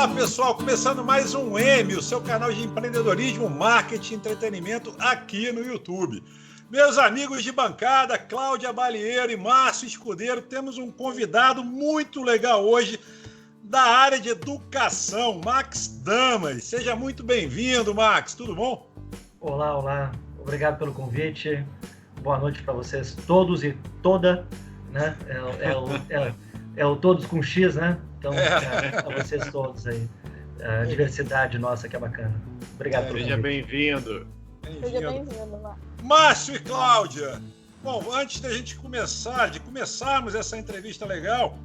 Olá, pessoal, começando mais um M, o seu canal de empreendedorismo, marketing e entretenimento aqui no YouTube. Meus amigos de bancada, Cláudia Balieiro e Márcio Escudeiro, temos um convidado muito legal hoje da área de educação, Max Damas. Seja muito bem-vindo, Max, tudo bom? Olá, olá, obrigado pelo convite, boa noite para vocês todos e toda, né? É o todos com X, né? Então, a vocês todos aí. A diversidade nossa que é bacana. Obrigado pelo convite. Seja bem-vindo. Seja bem-vindo, Márcio. Márcio e Cláudia. Bom, antes da gente começarmos essa entrevista legal,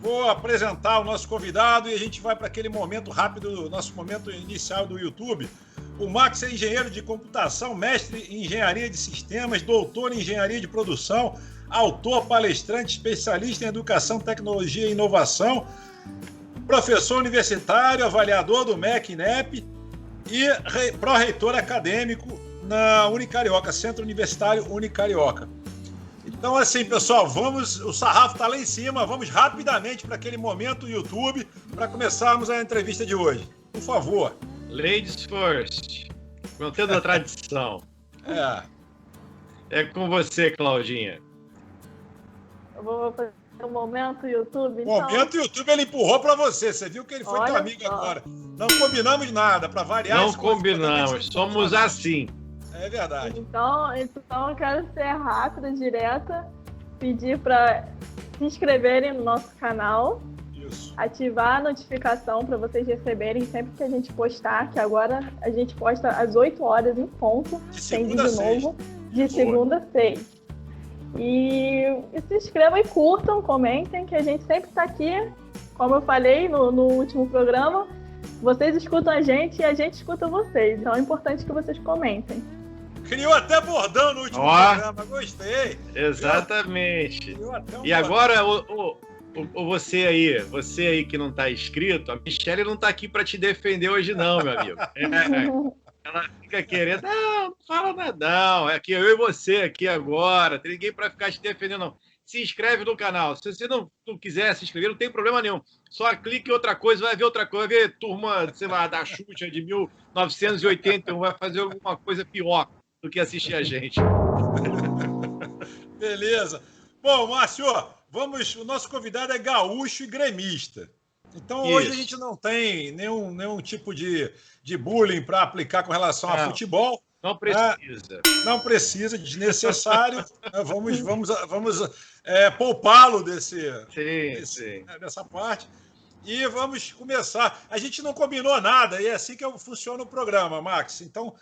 vou apresentar o nosso convidado e a gente vai para aquele momento rápido, nosso momento inicial do YouTube. O Max é engenheiro de computação, mestre em engenharia de sistemas, doutor em engenharia de produção, autor, palestrante, especialista em educação, tecnologia e inovação, professor universitário, avaliador do MEC INEP e pró-reitor acadêmico na Unicarioca, Centro Universitário Unicarioca. Então, assim, pessoal, o sarrafo está lá em cima, vamos rapidamente para aquele momento YouTube para começarmos a entrevista de hoje. Por favor. Ladies first, mantendo a tradição. É com você, Claudinha. Eu vou fazer um momento YouTube, então. Momento YouTube ele empurrou para você. Você viu que ele foi teu amigo agora. Não combinamos nada, para variar. Não combinamos, somos assim. É verdade. Então eu quero ser rápida, direta, pedir para se inscreverem no nosso canal. Isso. Ativar a notificação para vocês receberem sempre que a gente postar, que agora a gente posta às 8 horas em ponto. Tem vídeo novo de segunda a sexta. E se inscrevam e curtam, comentem, que a gente sempre está aqui, como eu falei no último programa, vocês escutam a gente e a gente escuta vocês, então é importante que vocês comentem. Criou até bordão no último programa, gostei. Exatamente. E agora, você aí que não está inscrito, a Michelle não está aqui para te defender hoje não, meu amigo. Ela fica querendo, não fala nada não, é aqui eu e você aqui agora, tem ninguém para ficar te defendendo não. Se inscreve no canal, se você não quiser se inscrever, não tem problema nenhum, só clique em outra coisa, vai ver outra coisa, vai ver turma, sei lá, da Xuxa de 1981, vai fazer alguma coisa pior do que assistir a gente. Beleza. Bom, Márcio, o nosso convidado é gaúcho e gremista. Então, hoje a gente não tem nenhum tipo de bullying para aplicar com relação a futebol. Não precisa. Não precisa, desnecessário. Vamos poupá-lo dessa parte. E vamos começar. A gente não combinou nada, e é assim que funciona o programa, Max. Então,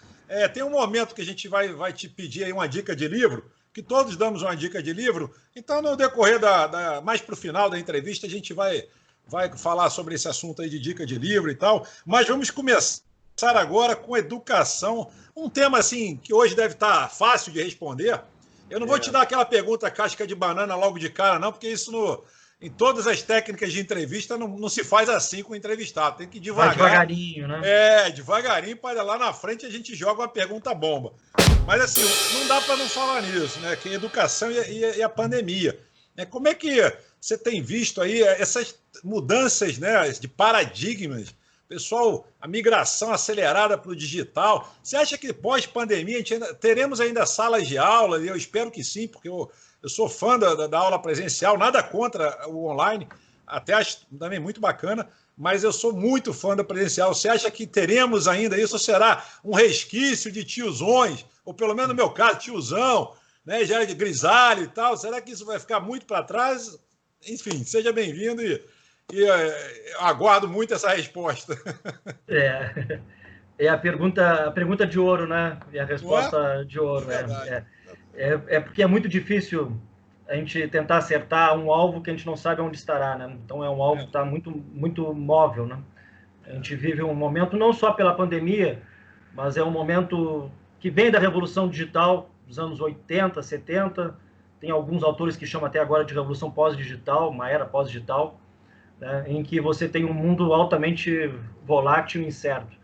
tem um momento que a gente vai te pedir aí uma dica de livro, que todos damos uma dica de livro. Então, no decorrer mais para o final da entrevista, a gente vai falar sobre esse assunto aí de dica de livro e tal, mas vamos começar agora com educação, um tema assim que hoje deve estar fácil de responder. Eu não vou te dar aquela pergunta casca de banana logo de cara, não, porque isso em todas as técnicas de entrevista não se faz assim com o entrevistado, tem que ir devagar. Devagarinho, né? Devagarinho, para lá na frente a gente joga uma pergunta bomba. Mas assim, não dá para não falar nisso, né? Que educação e a pandemia. Como é que você tem visto aí essas mudanças, né, de paradigmas? Pessoal, a migração acelerada para o digital. Você acha que pós-pandemia teremos ainda salas de aula? E eu espero que sim, porque eu sou fã da aula presencial, nada contra o online, até acho também muito bacana, mas eu sou muito fã da presencial. Você acha que teremos ainda isso ou será um resquício de tiozões, ou pelo menos no meu caso, tiozão, né, já de grisalho e tal? Será que isso vai ficar muito para trás? Enfim, seja bem-vindo e aguardo muito essa resposta. É a pergunta de ouro, né? E a resposta de ouro. Porque é muito difícil a gente tentar acertar um alvo que a gente não sabe onde estará, né? Então é um alvo que está muito, muito móvel, né? A gente vive um momento, não só pela pandemia, mas é um momento que vem da revolução digital dos anos 80, 70, tem alguns autores que chamam até agora de revolução pós-digital, uma era pós-digital, né, em que você tem um mundo altamente volátil e incerto.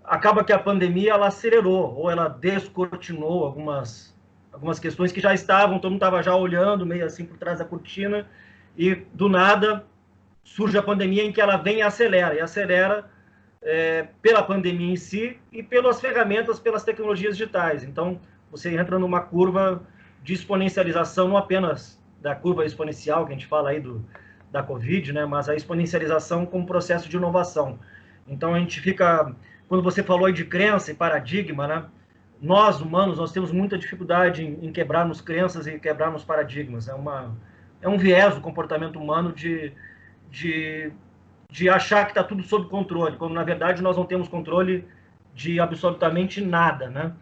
Acaba que a pandemia ela acelerou, ou ela descortinou algumas questões que já estavam, todo mundo estava já olhando meio assim por trás da cortina, e do nada surge a pandemia em que ela vem e acelera pela pandemia em si e pelas ferramentas, pelas tecnologias digitais. Então, você entra numa curva de exponencialização, não apenas da curva exponencial, que a gente fala aí da Covid, né, mas a exponencialização como processo de inovação. Então, a gente fica... Quando você falou aí de crença e paradigma, né, nós, humanos, nós temos muita dificuldade em quebrarmos crenças e quebrarmos paradigmas. É um viés do comportamento humano de achar que está tudo sob controle, quando, na verdade, nós não temos controle de absolutamente nada, né?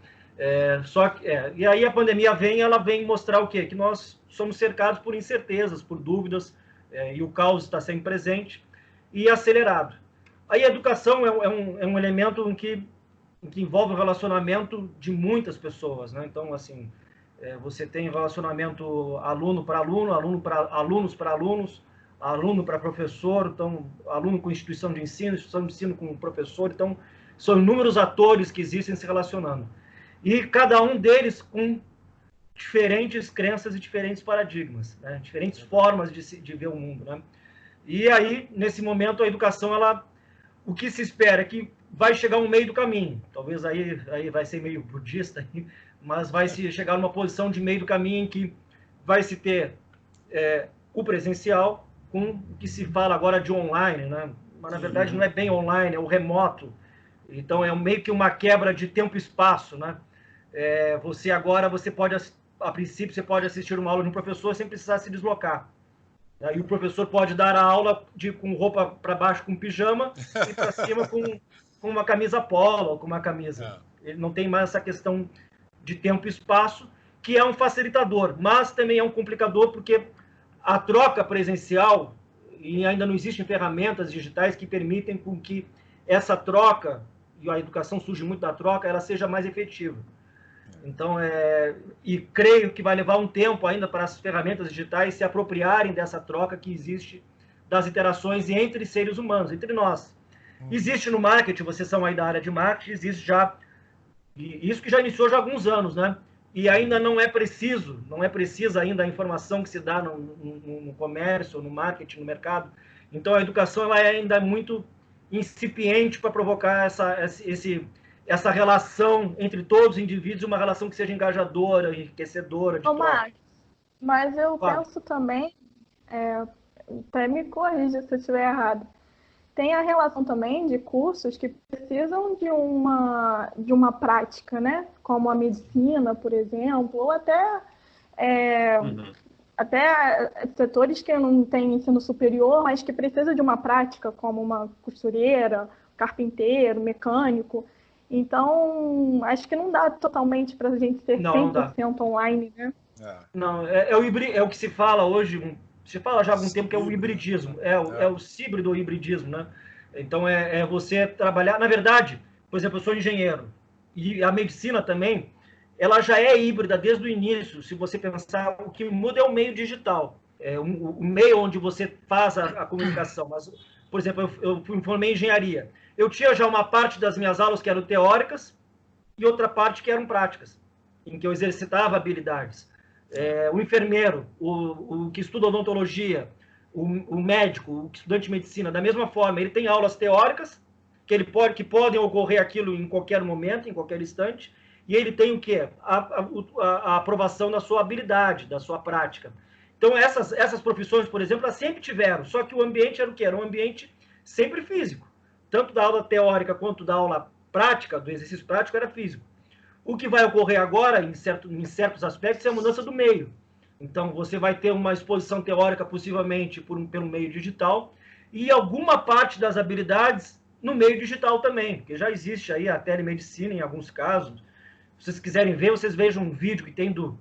E aí a pandemia ela vem mostrar o quê? Que nós somos cercados por incertezas, por dúvidas, e o caos está sempre presente e acelerado. Aí a educação é um elemento em que envolve o relacionamento de muitas pessoas, né? Então, assim, você tem relacionamento aluno para aluno, alunos para alunos, aluno para professor, então, aluno com instituição de ensino com professor, então, são inúmeros atores que existem se relacionando. E cada um deles com diferentes crenças e diferentes paradigmas, né? Diferentes formas de ver o mundo, né? E aí, nesse momento, a educação, o que se espera é que vai chegar um meio do caminho. Talvez aí vai ser meio budista, mas vai se chegar numa posição de meio do caminho em que vai se ter o presencial com o que se fala agora de online, né? Mas, na verdade, não é bem online, é o remoto. Então, é meio que uma quebra de tempo e espaço, né? Você pode, a princípio, você pode assistir uma aula de um professor sem precisar se deslocar. E o professor pode dar a aula com roupa para baixo com pijama e para cima com uma camisa polo ou com uma camisa. Ele não tem mais essa questão de tempo e espaço, que é um facilitador, mas também é um complicador, porque a troca presencial, e ainda não existem ferramentas digitais que permitem com que essa troca, e a educação surge muito da troca, ela seja mais efetiva. Então, e creio que vai levar um tempo ainda para as ferramentas digitais se apropriarem dessa troca que existe das interações entre seres humanos, entre nós. Existe no marketing, vocês são aí da área de marketing, existe já, isso que já iniciou já há alguns anos, né? E ainda não é precisa ainda a informação que se dá no comércio, no marketing, no mercado. Então, a educação ela ainda é muito incipiente para provocar essa relação entre todos os indivíduos, uma relação que seja engajadora, enriquecedora. Max, mas eu penso também, até me corrija se eu estiver errado, tem a relação também de cursos que precisam de uma prática, né? Como a medicina, por exemplo, ou até setores que não têm ensino superior, mas que precisam de uma prática, como uma costureira, carpinteiro, mecânico. Então, acho que não dá totalmente para a gente ser 100% online, né? Não, é o que se fala hoje, se fala já há algum tempo, que é o hibridismo, é o híbrido hibridismo, né? Então, você trabalhar... Na verdade, por exemplo, eu sou engenheiro, e a medicina também, ela já é híbrida desde o início. Se você pensar, o que muda é o meio digital, o meio onde você faz a comunicação. Mas, por exemplo, eu me formei em engenharia. Eu tinha já uma parte das minhas aulas que eram teóricas e outra parte que eram práticas, em que eu exercitava habilidades. O enfermeiro, o que estuda odontologia, o médico, o estudante de medicina, da mesma forma, ele tem aulas teóricas, que podem ocorrer aquilo em qualquer momento, em qualquer instante, e ele tem o quê? A aprovação da sua habilidade, da sua prática. Então, essas profissões, por exemplo, elas sempre tiveram, só que o ambiente era o quê? Era um ambiente sempre físico. Tanto da aula teórica quanto da aula prática, do exercício prático, era físico. O que vai ocorrer agora, em certos aspectos, é a mudança do meio. Então, você vai ter uma exposição teórica, possivelmente, pelo meio digital, e alguma parte das habilidades no meio digital também, porque já existe aí a telemedicina em alguns casos. Se vocês quiserem ver, vocês vejam um vídeo que tem do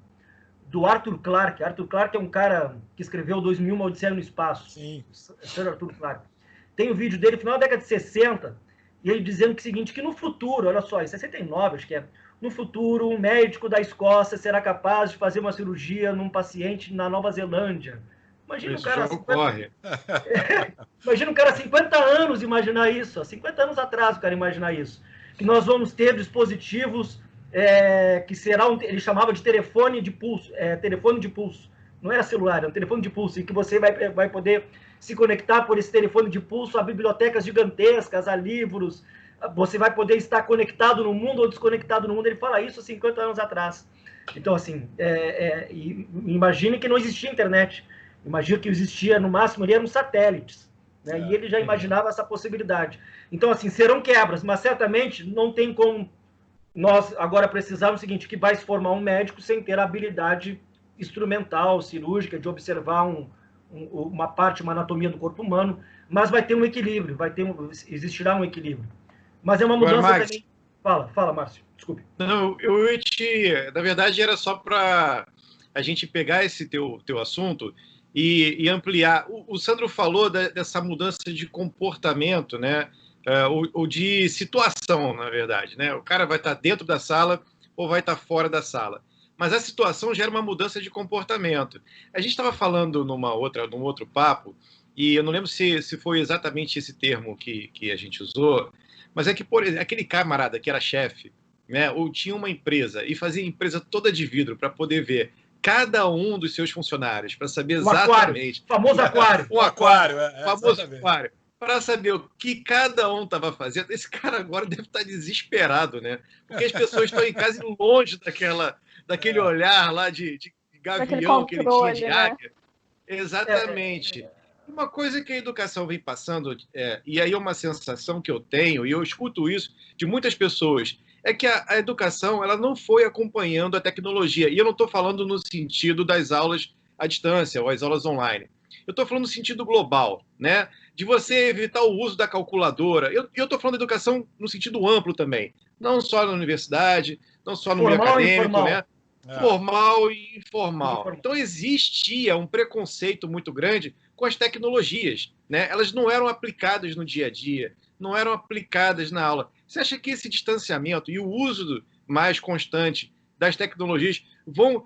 Arthur Clarke. Arthur Clarke é um cara que escreveu 2001, Uma Odisseia no Espaço. Sim. Sir Arthur Clarke. Tem um vídeo dele, no final da década de 60, e ele dizendo que o seguinte, que no futuro, olha só, em 69, acho que no futuro, um médico da Escócia será capaz de fazer uma cirurgia num paciente na Nova Zelândia. Imagina isso já ocorre. Imagina um cara há 50 anos imaginar isso. Há 50 anos atrás o cara imaginar isso. Que nós vamos ter dispositivos que será ele chamava de telefone de pulso, Não era celular, era um telefone de pulso, em que você vai poder se conectar por esse telefone de pulso a bibliotecas gigantescas, a livros, você vai poder estar conectado no mundo ou desconectado no mundo. Ele fala isso 50 anos atrás. Então, assim, imagine que não existia internet. Imagina que existia, no máximo, ali eram satélites. Né? E ele já imaginava essa possibilidade. Então, assim, serão quebras, mas certamente não tem como nós agora precisarmos o seguinte, que vai se formar um médico sem ter a habilidade instrumental, cirúrgica, de observar uma parte, uma anatomia do corpo humano, mas vai ter um equilíbrio, existirá um equilíbrio. Mas é uma mudança também... Fala, Márcio, desculpe. Não, na verdade, era só para a gente pegar esse teu assunto e ampliar. O Sandro falou dessa mudança de comportamento, né? Ou de situação, na verdade, né? O cara vai estar dentro da sala ou vai estar fora da sala. Mas a situação gera uma mudança de comportamento. A gente estava falando num outro papo, e eu não lembro se foi exatamente esse termo que a gente usou, mas é que, por exemplo, aquele camarada que era chefe, né, ou tinha uma empresa e fazia a empresa toda de vidro para poder ver cada um dos seus funcionários, para saber exatamente... Famoso aquário. O aquário, famoso aquário. Para saber o que cada um estava fazendo. Esse cara agora deve estar desesperado, né? Porque as pessoas estão em casa e longe daquele olhar lá de gavião que ele tinha de águia. Né? Exatamente. Uma coisa que a educação vem passando, e aí é uma sensação que eu tenho, e eu escuto isso de muitas pessoas, é que a educação ela não foi acompanhando a tecnologia. E eu não estou falando no sentido das aulas à distância ou as aulas online. Eu estou falando no sentido global, né? De você evitar o uso da calculadora. Eu estou falando de educação no sentido amplo também. Não só na universidade, não só no meio acadêmico, né? Formal e informal. Então existia um preconceito muito grande com as tecnologias, né? Elas não eram aplicadas no dia a dia, não eram aplicadas na aula. Você acha que esse distanciamento e o uso mais constante das tecnologias vão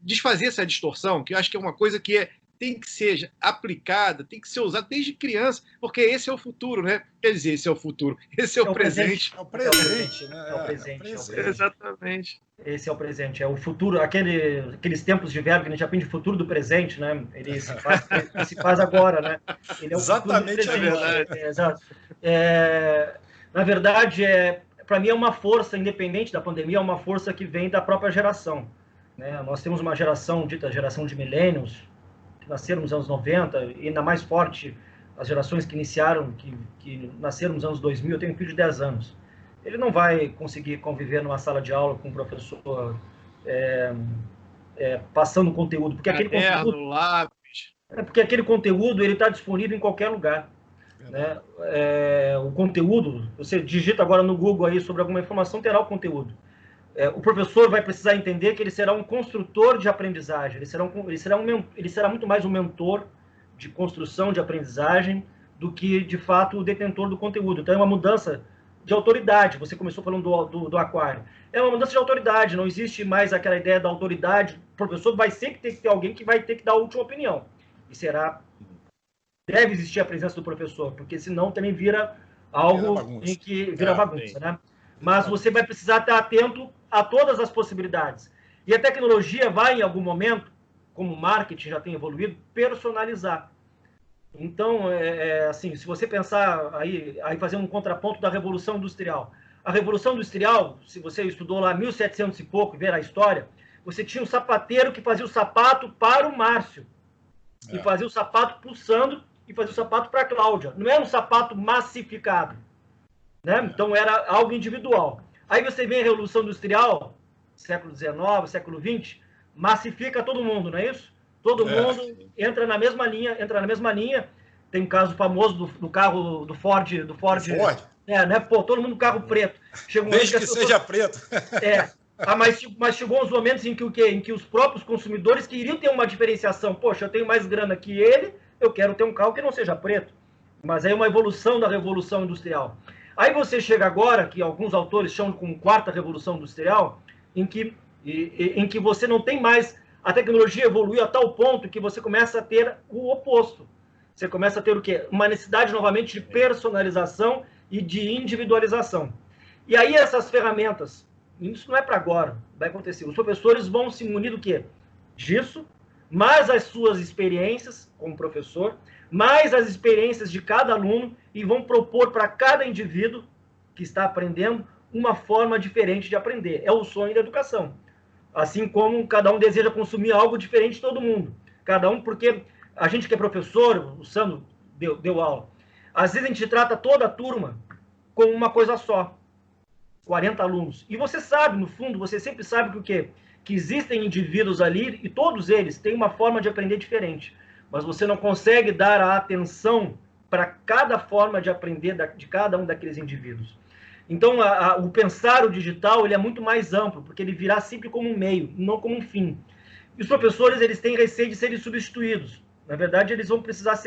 desfazer essa distorção? Que eu acho que é uma coisa que tem que ser aplicada, tem que ser usada desde criança, porque esse é o futuro, né? Quer dizer, esse é o futuro, esse é o presente. É o presente, né? É o presente. Exatamente. Esse é o presente, é o futuro, aqueles tempos de verbo que a gente aprende o futuro do presente, né? Ele se faz agora, né? Ele é o exatamente, é verdade. Exato. Na verdade, para mim é uma força, independente da pandemia, é uma força que vem da própria geração. Né? Nós temos uma geração, dita geração de millennials, que nasceram nos anos 90, e ainda mais forte as gerações que iniciaram, que nasceram nos anos 2000. Eu tenho um filho de 10 anos. Ele não vai conseguir conviver numa sala de aula com um professor passando conteúdo, porque aquele conteúdo, lápis. Porque aquele conteúdo ele está disponível em qualquer lugar. Né? O conteúdo, você digita agora no Google aí sobre alguma informação, terá o conteúdo. O professor vai precisar entender que ele será um construtor de aprendizagem, ele será muito mais um mentor de construção de aprendizagem do que, de fato, o detentor do conteúdo. Então, é uma mudança de autoridade. Você começou falando do aquário. É uma mudança de autoridade, não existe mais aquela ideia da autoridade. O professor vai sempre ter que ter alguém que vai ter que dar a última opinião. E deve existir a presença do professor, porque senão também vira algo em que vira bagunça, né? Mas você vai precisar estar atento a todas as possibilidades. E a tecnologia vai, em algum momento, como o marketing já tem evoluído, personalizar. Então, assim, se você pensar aí fazer um contraponto da Revolução Industrial. A Revolução Industrial, se você estudou lá 1700 e pouco e ver a história, você tinha um sapateiro que fazia o sapato para o Márcio, e fazia o sapato para o Sandro, e fazia o sapato para a Cláudia. Não era um sapato massificado. Né? Então, era algo individual. Aí você vem a Revolução Industrial, século XIX, século XX, massifica todo mundo, não é isso? Todo mundo entra na mesma linha. Tem um caso famoso do carro do Ford. Né? Pô, todo mundo carro preto. Desde que seja preto. Mas chegou uns momentos em que os próprios consumidores queriam ter uma diferenciação. Poxa, eu tenho mais grana que ele, eu quero ter um carro que não seja preto. Mas aí é uma evolução da Revolução Industrial. Aí você chega agora, que alguns autores chamam como quarta Revolução Industrial, em que você não tem mais... A tecnologia evoluiu a tal ponto que você começa a ter o oposto. Você começa a ter o quê? Uma necessidade, novamente, de personalização e de individualização. E aí essas ferramentas, isso não é para agora, vai acontecer. Os professores vão se munir do quê? Disso, mais as suas experiências como professor, mais as experiências de cada aluno, e vão propor para cada indivíduo que está aprendendo uma forma diferente de aprender. É o sonho da educação. Assim como cada um deseja consumir algo diferente de todo mundo. Cada um, porque a gente que é professor, o Sandro deu aula, às vezes a gente trata toda a turma com uma coisa só, 40 alunos. E você sabe, no fundo, você sempre sabe que o quê? Que existem indivíduos ali e todos eles têm uma forma de aprender diferente. Mas você não consegue dar a atenção para cada forma de aprender de cada um daqueles indivíduos. Então, o pensar o digital ele é muito mais amplo, porque ele virá sempre como um meio, não como um fim. E os professores eles têm receio de serem substituídos. Na verdade, eles vão precisar,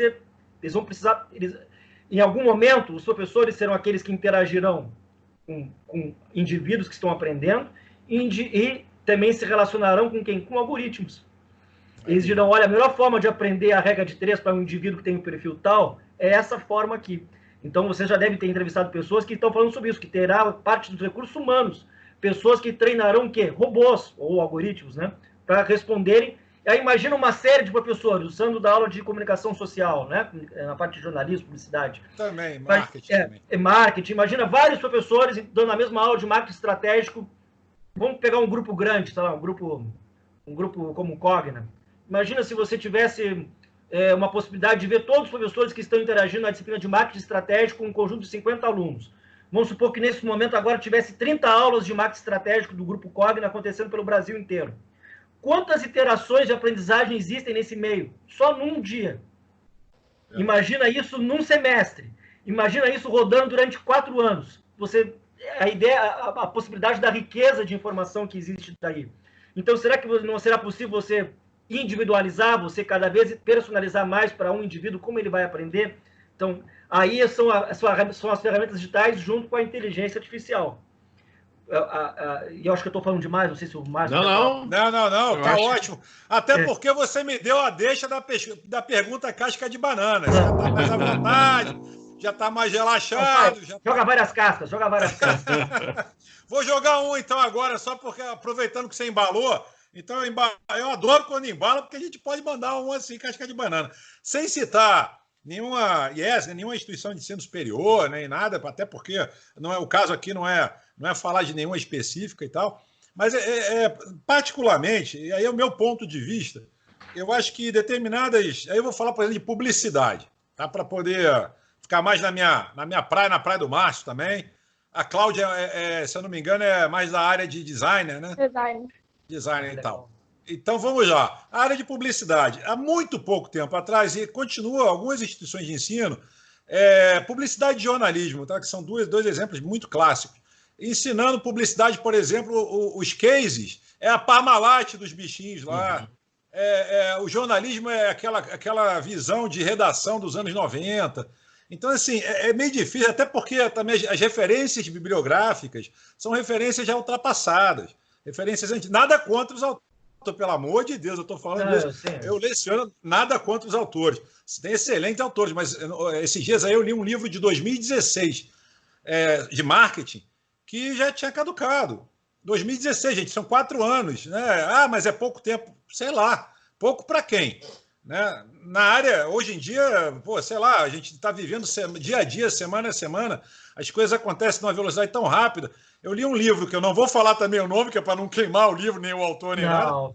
em algum momento, os professores serão aqueles que interagirão com indivíduos que estão aprendendo e também se relacionarão com quem? Com algoritmos. Eles dirão, olha, a melhor forma de aprender a regra de 3 para um indivíduo que tem um perfil tal é essa forma aqui. Então, você já deve ter entrevistado pessoas que estão falando sobre isso, que terá parte dos recursos humanos, pessoas que treinarão o quê? Robôs ou algoritmos, né? Para responderem. Aí imagina uma série de professores, usando da aula de comunicação social, né? Na parte de jornalismo, publicidade. Também, marketing. Marketing. Imagina vários professores dando a mesma aula de marketing estratégico. Vamos pegar um grupo grande, sei lá, um grupo como o Cogna. Imagina se você tivesse uma possibilidade de ver todos os professores que estão interagindo na disciplina de marketing estratégico com um conjunto de 50 alunos. Vamos supor que nesse momento agora tivesse 30 aulas de marketing estratégico do grupo Cogna acontecendo pelo Brasil inteiro. Quantas iterações de aprendizagem existem nesse meio? Só num dia. Imagina isso num semestre. Imagina isso rodando durante 4 anos. A possibilidade da riqueza de informação que existe daí. Então, será que não será possível você individualizar, você cada vez personalizar mais para um indivíduo como ele vai aprender? Então, aí são as ferramentas digitais junto com a inteligência artificial. E eu acho que eu estou falando demais, não sei se o Márcio... Não, tá ótimo. Até porque você me deu a deixa da pergunta casca de banana. Já está mais à vontade, já está mais relaxado. Joga várias cascas. Vou jogar um então agora, só porque aproveitando que você embalou. Então eu adoro quando embala, porque a gente pode mandar um assim, casca de banana. Sem citar nenhuma nenhuma instituição de ensino superior, nem nada, até porque não é o caso aqui, não é falar de nenhuma específica e tal, mas particularmente, e aí é o meu ponto de vista, eu acho que determinadas... Aí eu vou falar, por exemplo, de publicidade, tá? Para poder ficar mais na minha praia, na praia do Márcio também. A Cláudia, se eu não me engano, é mais da área de designer, né? Designer e tal. Então, vamos lá. A área de publicidade. Há muito pouco tempo atrás, e continua algumas instituições de ensino, publicidade e jornalismo, tá? Que são dois exemplos muito clássicos. Ensinando publicidade, por exemplo, os cases, a Parmalat dos bichinhos lá. O jornalismo é aquela visão de redação dos anos 90. Então, assim, é meio difícil, até porque também as referências bibliográficas são referências já ultrapassadas. Referências antigas. Nada contra os autores, pelo amor de Deus, eu estou falando isso. Eu leciono nada contra os autores. Tem excelentes autores, mas esses dias aí eu li um livro de 2016 de marketing que já tinha caducado. 2016, gente, são 4 anos. Né? Ah, mas é pouco tempo. Sei lá. Pouco para quem? Né? Na área, hoje em dia, sei lá, a gente está vivendo dia a dia, semana a semana, as coisas acontecem numa velocidade tão rápida. Eu li um livro, que eu não vou falar também o nome, que é para não queimar o livro, nem o autor, nem nada.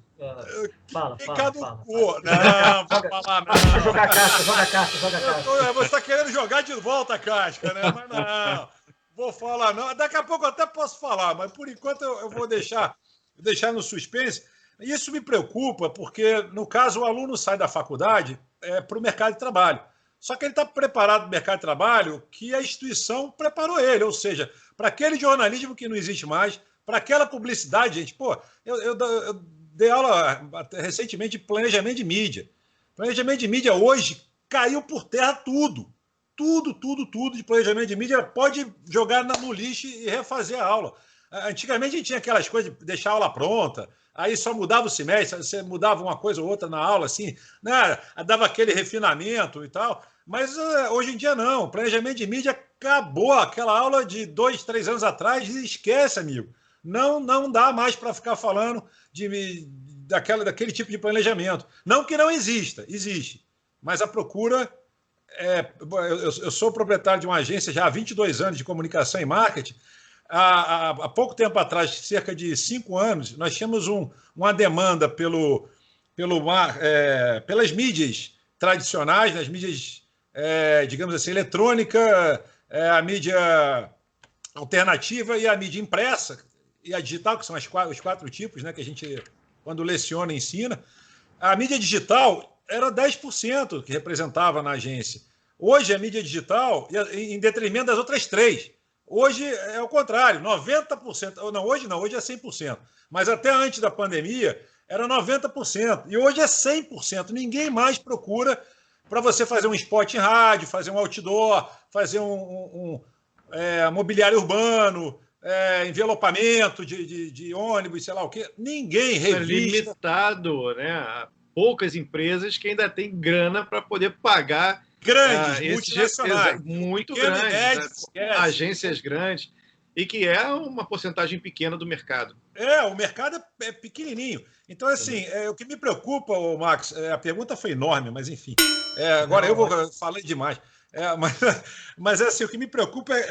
Fala. Não, vou falar não. Joga a casca. Você está querendo jogar de volta a casca, né? Mas não, vou falar não. Daqui a pouco eu até posso falar, mas por enquanto eu vou deixar no suspense. Isso me preocupa, porque, no caso, o aluno sai da faculdade para o mercado de trabalho. Só que ele está preparado para o mercado de trabalho que a instituição preparou ele, ou seja, para aquele jornalismo que não existe mais, para aquela publicidade, gente. Eu dei aula recentemente de planejamento de mídia. Planejamento de mídia hoje caiu por terra tudo. Tudo de planejamento de mídia pode jogar no lixo e refazer a aula. Antigamente a gente tinha aquelas coisas de deixar a aula pronta, aí só mudava o semestre, você mudava uma coisa ou outra na aula, assim, né? Dava aquele refinamento e tal. Mas hoje em dia não. O planejamento de mídia acabou. Aquela aula de 2, 3 anos atrás, esquece, amigo. Não dá mais para ficar falando daquele tipo de planejamento. Não que não exista, existe. Mas a procura... eu sou proprietário de uma agência já há 22 anos de comunicação e marketing. Há pouco tempo atrás, cerca de 5 anos, nós tínhamos uma demanda pelas mídias tradicionais, nas mídias, digamos assim, eletrônica, a mídia alternativa e a mídia impressa e a digital, que são os 4 tipos, né, que a gente, quando leciona, ensina. A mídia digital era 10% que representava na agência. Hoje, a mídia digital, em detrimento das outras 3%. Hoje é o contrário, 90%. Não, hoje é 100%. Mas até antes da pandemia, era 90%. E hoje é 100%. Ninguém mais procura para você fazer um spot em rádio, fazer um outdoor, fazer um mobiliário urbano, envelopamento de ônibus, sei lá o quê. Ninguém revista. É limitado, né? Poucas empresas que ainda têm grana para poder pagar grandes, multinacionais. Muito grandes, né? Agências grandes, e que é uma porcentagem pequena do mercado. O mercado é pequenininho. Então, assim, o que me preocupa, Max, a pergunta foi enorme, mas enfim. Agora eu falei demais. Mas assim, o que me preocupa é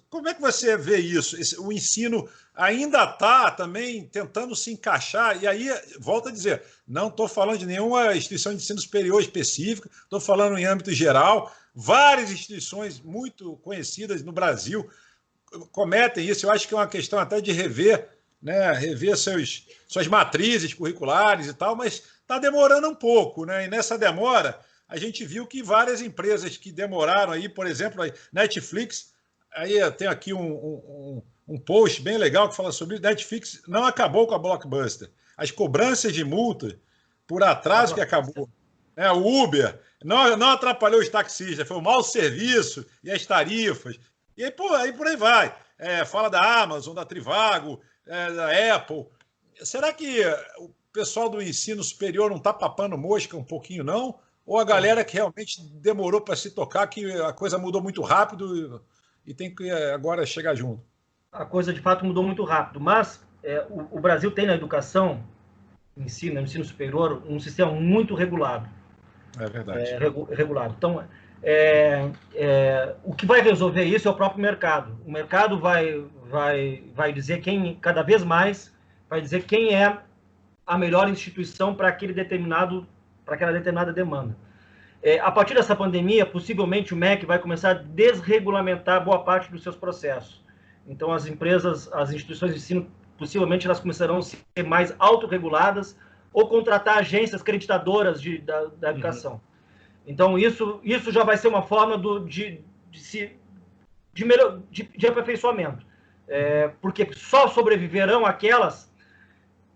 como é que você vê isso? O ensino ainda está também tentando se encaixar, e aí, volto a dizer, não estou falando de nenhuma instituição de ensino superior específica, estou falando em âmbito geral. Várias instituições muito conhecidas no Brasil cometem isso. Eu acho que é uma questão até de rever, né? Rever suas matrizes curriculares e tal, mas está demorando um pouco, né? E nessa demora, a gente viu que várias empresas que demoraram aí, por exemplo, a Netflix. Aí eu tenho aqui um post bem legal que fala sobre isso. Netflix não acabou com a Blockbuster. As cobranças de multa por atraso que acabou. O Uber não atrapalhou os taxistas, foi o mau serviço e as tarifas. E aí por aí vai. Fala da Amazon, da Trivago, da Apple. Será que o pessoal do ensino superior não está papando mosca um pouquinho, não? Ou a galera que realmente demorou para se tocar, que a coisa mudou muito rápido e tem que agora chegar junto? A coisa, de fato, mudou muito rápido, mas o Brasil tem na educação, no ensino superior, um sistema muito regulado. É verdade. Regulado. Então, o que vai resolver isso é o próprio mercado. O mercado vai dizer cada vez mais, vai dizer quem é a melhor instituição para aquela determinada demanda. A partir dessa pandemia, possivelmente o MEC vai começar a desregulamentar boa parte dos seus processos. Então, as instituições de ensino, possivelmente elas começarão a ser mais autorreguladas ou contratar agências creditadoras da educação. Então, isso já vai ser uma forma de aperfeiçoamento. Porque só sobreviverão aquelas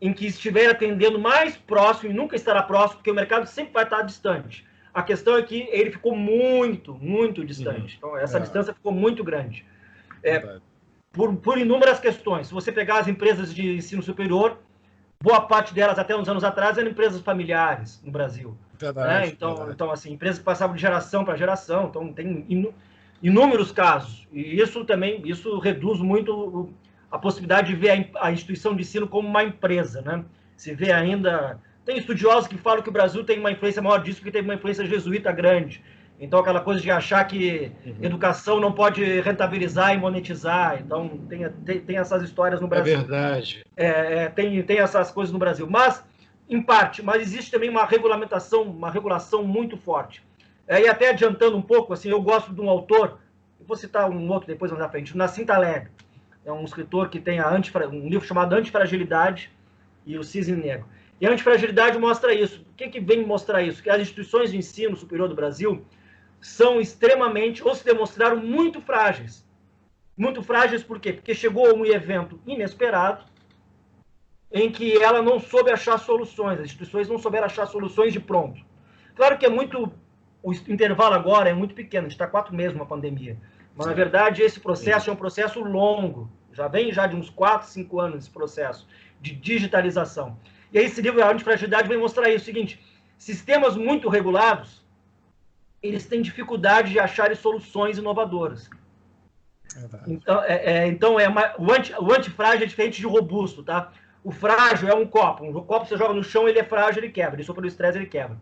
em que estiver atendendo mais próximo, e nunca estará próximo, porque o mercado sempre vai estar distante. A questão é que ele ficou muito, muito distante. Então, essa distância ficou muito grande. Por inúmeras questões. Se você pegar as empresas de ensino superior, boa parte delas, até uns anos atrás, eram empresas familiares no Brasil. Verdade, Então, assim, empresas que passavam de geração para geração. Então, tem inúmeros casos. E isso reduz muito a possibilidade de ver a instituição de ensino como uma empresa, né? Se vê ainda... Tem estudiosos que falam que o Brasil tem uma influência maior disso porque teve uma influência jesuíta grande. Então, aquela coisa de achar que educação não pode rentabilizar e monetizar. Então, tem essas histórias no Brasil. É verdade. Tem essas coisas no Brasil. Mas, em parte, existe também uma regulação muito forte. E até adiantando um pouco, assim, eu gosto de um autor, eu vou citar um outro depois mais à frente, o Nassim Taleb. É um escritor que tem um livro chamado Antifragilidade e o Cisne Negro. E a antifragilidade mostra isso. O que vem mostrar isso? Que as instituições de ensino superior do Brasil são extremamente, ou se demonstraram muito frágeis. Muito frágeis por quê? Porque chegou um evento inesperado em que ela não soube achar soluções, as instituições não souberam achar soluções de pronto. Claro que o intervalo agora é muito pequeno, a gente está 4 meses numa pandemia. Mas, na verdade, esse processo é um processo longo. Já vem de uns 4, 5 anos esse processo de digitalização. E aí esse livro, A Antifragilidade, vem mostrar isso. O seguinte, sistemas muito regulados, eles têm dificuldade de acharem soluções inovadoras. Então, o antifrágil é diferente de robusto, tá? O frágil é um copo. Um copo você joga no chão, ele é frágil, ele quebra. Ele sopra no estresse, ele quebra.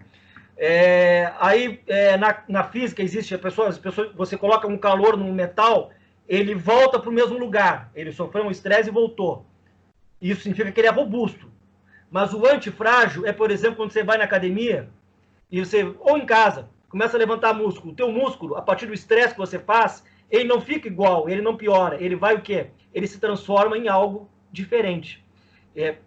Na física existe você coloca um calor num metal, ele volta para o mesmo lugar. Ele sofreu um estresse e voltou. Isso significa que ele é robusto. Mas o antifrágil é, por exemplo, quando você vai na academia e você, ou em casa, começa a levantar músculo. O teu músculo, a partir do estresse que você faz, ele não fica igual, ele não piora. Ele vai o quê? Ele se transforma em algo diferente.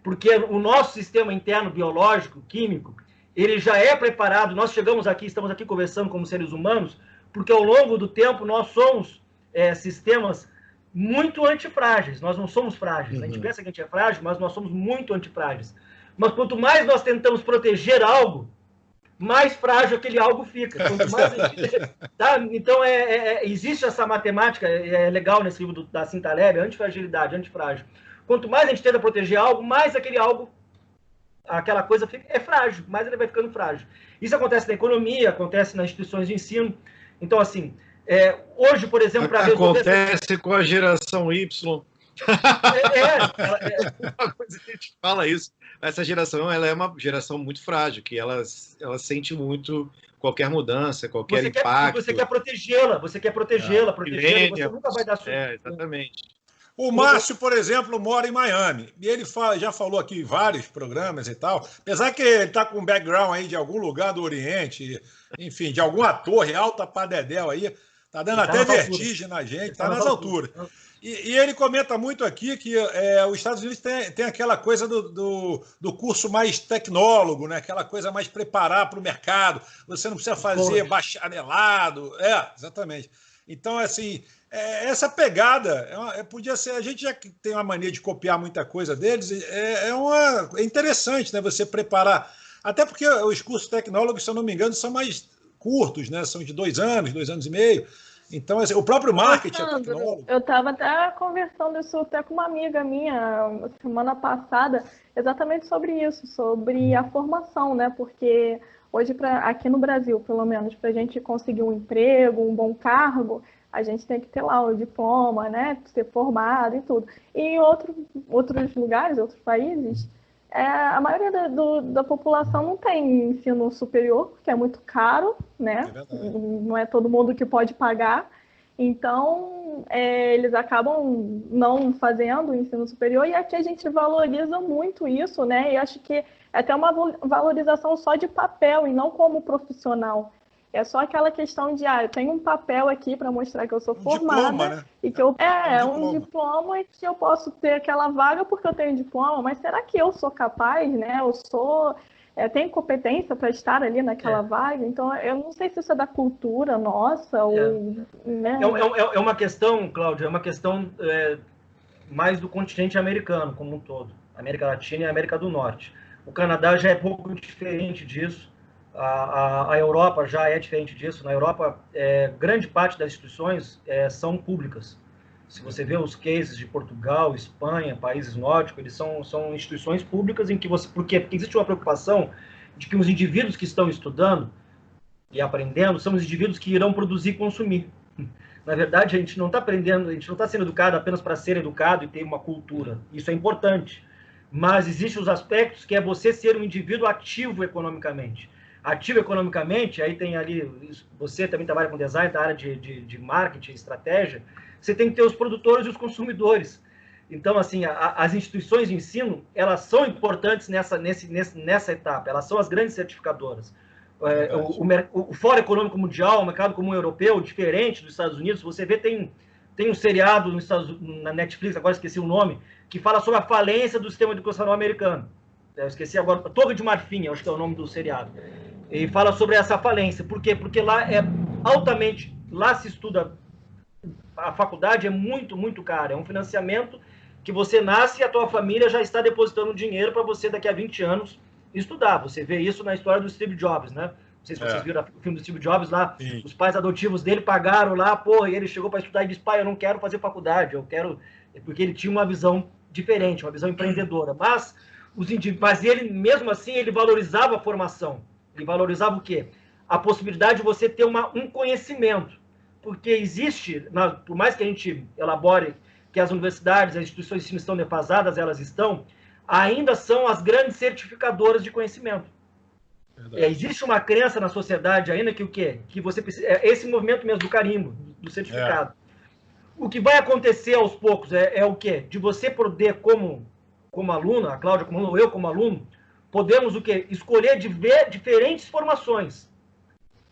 Porque o nosso sistema interno biológico, químico, ele já é preparado. Nós estamos aqui conversando como seres humanos, porque ao longo do tempo nós somos sistemas muito antifrágeis. Nós não somos frágeis. A gente pensa que a gente é frágil, mas nós somos muito antifrágeis. Mas quanto mais nós tentamos proteger algo, mais frágil aquele algo fica. Quanto mais tá? Então, existe essa matemática, legal nesse livro da Cintaleb, antifragilidade, antifrágil. Quanto mais a gente tenta proteger algo, mais aquela coisa é frágil, mais ele vai ficando frágil. Isso acontece na economia, acontece nas instituições de ensino. Então, assim, hoje, por exemplo... Acontece com a geração Y. Uma coisa que a gente fala isso. Essa geração, ela é uma geração muito frágil, que ela sente muito qualquer mudança, qualquer impacto. Você quer protegê-la, protegê-la, você nunca vai dar exatamente. O Márcio, por exemplo, mora em Miami, e ele já falou aqui em vários programas e tal, apesar que ele está com um background aí de algum lugar do Oriente, enfim, de algum ator, alta padedel aí, tá dando até vertigem na gente, tá nas alturas. E ele comenta muito aqui que os Estados Unidos tem aquela coisa do curso mais tecnólogo, né? Aquela coisa mais preparar para o mercado. Você não precisa fazer bacharelado. Exatamente. Então, assim, essa pegada podia ser... A gente já tem uma mania de copiar muita coisa deles. É interessante, né? Você preparar. Até porque os cursos tecnólogos, se eu não me engano, são mais curtos, né? São de 2 anos, 2 anos e meio. Então, assim, o próprio marketing é tecnólogo. Eu estava até conversando isso até com uma amiga minha semana passada, exatamente sobre isso, sobre a formação, né? Porque hoje, aqui no Brasil, pelo menos, para a gente conseguir um emprego, um bom cargo, a gente tem que ter lá o diploma, né? Ser formado e tudo. E em outros lugares, outros países, a maioria da população não tem ensino superior, porque é muito caro, né? Não é todo mundo que pode pagar. Então, eles acabam não fazendo o ensino superior, e aqui a gente valoriza muito isso, né? E acho que é até uma valorização só de papel e não como profissional. É só aquela questão de, eu tenho um papel aqui para mostrar que eu sou formada, diploma, né? E que um diploma e que eu posso ter aquela vaga porque eu tenho diploma, mas será que eu sou capaz, né? Tenho competência para estar ali naquela vaga? Então, eu não sei se isso é da cultura nossa ou... Né? É uma questão, Cláudia, é uma questão mais do continente americano como um todo, América Latina e América do Norte. O Canadá já é pouco diferente disso. A Europa já é diferente disso. Na Europa, grande parte das instituições são públicas. Se você vê os cases de Portugal, Espanha, países nórdicos, eles são instituições públicas em que porque existe uma preocupação de que os indivíduos que estão estudando e aprendendo são os indivíduos que irão produzir e consumir. Na verdade, a gente não está aprendendo, a gente não está sendo educado apenas para ser educado e ter uma cultura. Isso é importante. Mas existem os aspectos que é você ser um indivíduo ativo economicamente. Ativo economicamente, aí tem ali, você também trabalha com design, da área de marketing, estratégia, você tem que ter os produtores e os consumidores. Então, assim, as instituições de ensino, elas são importantes nessa etapa, elas são as grandes certificadoras. O Fórum Econômico Mundial, o mercado comum europeu, diferente dos Estados Unidos, você vê, tem um seriado na Netflix, agora esqueci o nome, que fala sobre a falência do sistema educacional americano. Eu esqueci agora, Torre de Marfim, acho que é o nome do seriado. E fala sobre essa falência. Por quê? Porque lá lá se estuda, a faculdade é muito, muito cara. É um financiamento que você nasce e a tua família já está depositando dinheiro para você daqui a 20 anos estudar. Você vê isso na história do Steve Jobs, né? Não sei se vocês viram o filme do Steve Jobs lá. Sim. Os pais adotivos dele pagaram lá, e ele chegou para estudar e disse, pai, eu não quero fazer faculdade, eu quero... Porque ele tinha uma visão diferente, uma visão empreendedora. Mas ele, mesmo assim, ele valorizava a formação. Ele valorizava o quê? A possibilidade de você ter um conhecimento. Porque existe, por mais que a gente elabore que as universidades, as instituições de ensino estão defasadas, elas estão, ainda são as grandes certificadoras de conhecimento. Existe uma crença na sociedade ainda que o quê? Que você precisa, esse movimento mesmo do carimbo, do certificado. O que vai acontecer aos poucos é o quê? De você poder, como aluno, a Cláudia como aluno, eu como aluno, podemos o quê? Escolher de ver diferentes formações,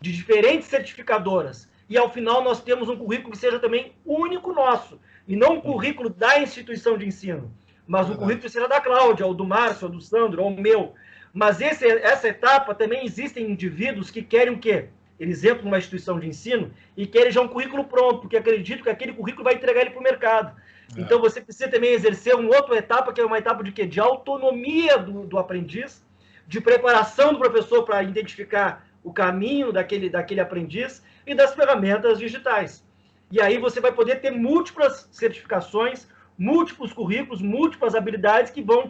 de diferentes certificadoras. E ao final nós temos um currículo que seja também único nosso. E não um currículo da instituição de ensino, mas um currículo que seja da Cláudia, ou do Márcio, ou do Sandro, ou o meu. Mas essa etapa também existem indivíduos que querem o quê? Eles entram numa instituição de ensino e querem já um currículo pronto, porque acreditam que aquele currículo vai entregar ele para o mercado. Então você precisa também exercer uma outra etapa, que é uma etapa de quê? De autonomia do aprendiz, de preparação do professor para identificar o caminho daquele aprendiz e das ferramentas digitais. E aí você vai poder ter múltiplas certificações, múltiplos currículos, múltiplas habilidades que vão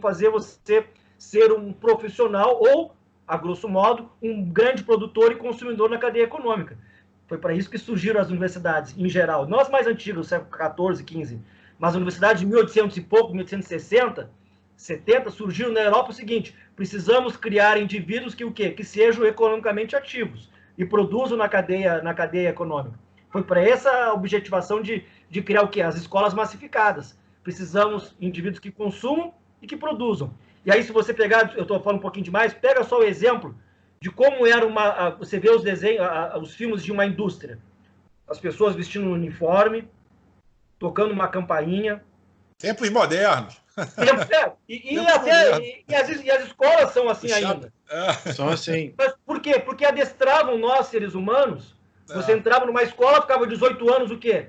fazer você ser um profissional ou, a grosso modo, um grande produtor e consumidor na cadeia econômica. Foi para isso que surgiram as universidades, em geral. Não as mais antigas, do século XIV, XV, mas as universidades de 1800 e pouco, 1860, 70, surgiram na Europa o seguinte: precisamos criar indivíduos que o quê? Que sejam economicamente ativos e produzam na cadeia econômica. Foi para essa objetivação de criar o quê? As escolas massificadas. Precisamos de indivíduos que consumam e que produzam. E aí, se você pegar, eu estou falando um pouquinho demais, pega só o exemplo de como era você vê os desenhos, os filmes de uma indústria. As pessoas vestindo um uniforme, tocando uma campainha. Tempos modernos. E as escolas são assim ainda. São assim. Mas por quê? Porque adestravam nós, seres humanos. Você entrava numa escola, ficava 18 anos, o quê?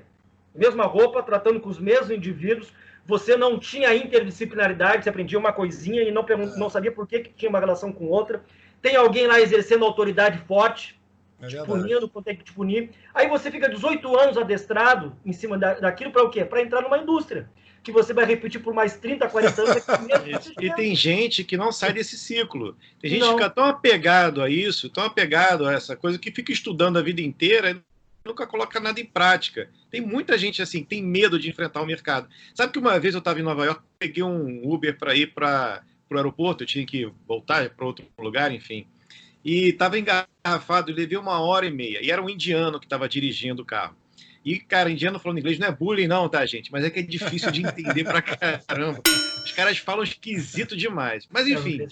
Mesma roupa, tratando com os mesmos indivíduos. Você não tinha interdisciplinaridade, você aprendia uma coisinha e não sabia por que tinha uma relação com outra. Tem alguém lá exercendo autoridade forte, te punindo quando tem que te punir. Aí você fica 18 anos adestrado em cima daquilo para o quê? Para entrar numa indústria, que você vai repetir por mais 30, 40 anos. E tem gente que não sai desse ciclo. Tem gente que fica tão apegado a isso, tão apegado a essa coisa, que fica estudando a vida inteira e nunca coloca nada em prática. Tem muita gente assim, que tem medo de enfrentar o mercado. Sabe que uma vez eu estava em Nova York, peguei um Uber para ir para o aeroporto, eu tinha que voltar para outro lugar, enfim. E estava engarrafado, eu levei 1h30. E era um indiano que estava dirigindo o carro. E, cara, indiano falando inglês não é bullying não, tá, gente? Mas é que é difícil de entender pra caramba. Os caras falam esquisito demais. Mas, enfim,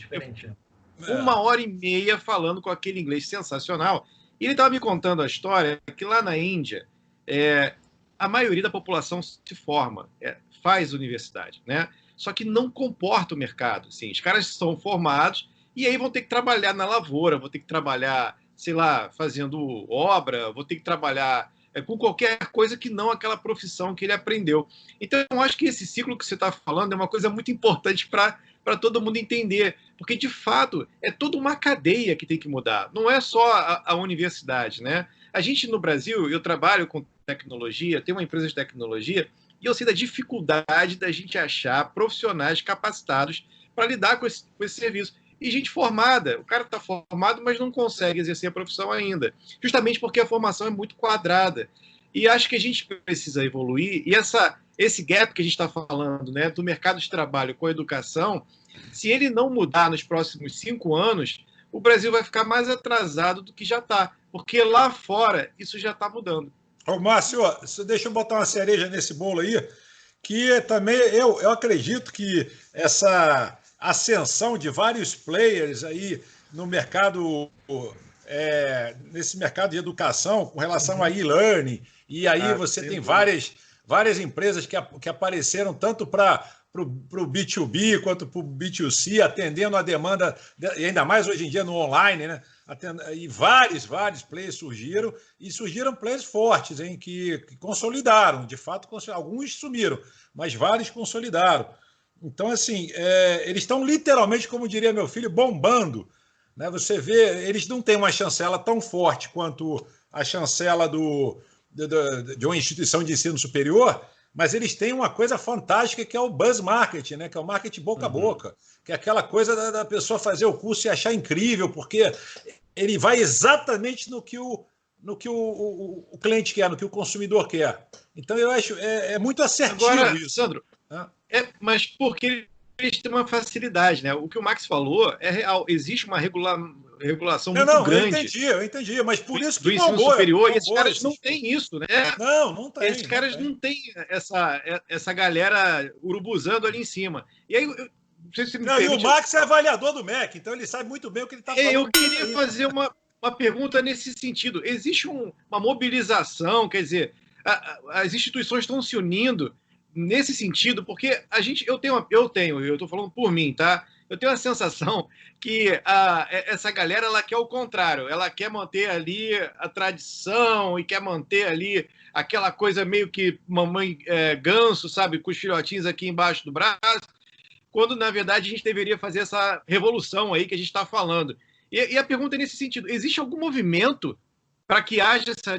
1h30 falando com aquele inglês sensacional. E ele estava me contando a história que lá na Índia, a maioria da população se forma, faz universidade, né? Só que não comporta o mercado. Assim. Os caras são formados e aí vão ter que trabalhar na lavoura, vão ter que trabalhar, sei lá, fazendo obra, vão ter que trabalhar com qualquer coisa que não aquela profissão que ele aprendeu. Então, eu acho que esse ciclo que você está falando é uma coisa muito importante para todo mundo entender, porque, de fato, é toda uma cadeia que tem que mudar. Não é só a universidade, né? A gente, no Brasil, eu trabalho com tecnologia, tenho uma empresa de tecnologia, e eu sei da dificuldade da gente achar profissionais capacitados para lidar com esse serviço. E gente formada, o cara está formado, mas não consegue exercer a profissão ainda, justamente porque a formação é muito quadrada. E acho que a gente precisa evoluir, e esse gap que a gente está falando, né, do mercado de trabalho com a educação, se ele não mudar nos próximos 5 anos, o Brasil vai ficar mais atrasado do que já está, porque lá fora isso já está mudando. Ô, Márcio, deixa eu botar uma cereja nesse bolo aí, que também eu acredito que essa ascensão de vários players aí no mercado, nesse mercado de educação, com relação a e-learning, e aí você tem várias empresas que apareceram tanto para o B2B quanto para o B2C, atendendo a demanda, e ainda mais hoje em dia no online, né? E vários players surgiram, e surgiram players fortes, hein, que consolidaram, de fato, alguns sumiram, mas vários consolidaram. Então, assim, eles estão literalmente, como diria meu filho, bombando. Né? Você vê, eles não têm uma chancela tão forte quanto a chancela de uma instituição de ensino superior, mas eles têm uma coisa fantástica que é o buzz marketing, né? Que é o marketing boca a boca, que é aquela coisa da pessoa fazer o curso e achar incrível, porque ele vai exatamente no que o cliente quer, no que o consumidor quer. Então, eu acho muito assertivo agora, isso. Sandro, mas por que eles têm uma facilidade, né? O que o Max falou é real. Existe uma regulação muito grande. Eu entendi, mas por isso que do ensino superior, e esses caras esses... não têm isso, né? Não tem. Esses caras não têm essa galera urubuzando ali em cima. E aí, não sei se me permite, e o Max é avaliador do MEC, então ele sabe muito bem o que ele está falando. Eu queria fazer uma pergunta nesse sentido. Existe uma mobilização, quer dizer, as instituições estão se unindo nesse sentido, porque eu estou falando por mim, tá? Eu tenho a sensação que essa galera, ela quer o contrário, ela quer manter ali a tradição e quer manter ali aquela coisa meio que mamãe ganso, sabe, com os filhotinhos aqui embaixo do braço, quando, na verdade, a gente deveria fazer essa revolução aí que a gente está falando. E a pergunta é nesse sentido, existe algum movimento para que haja essa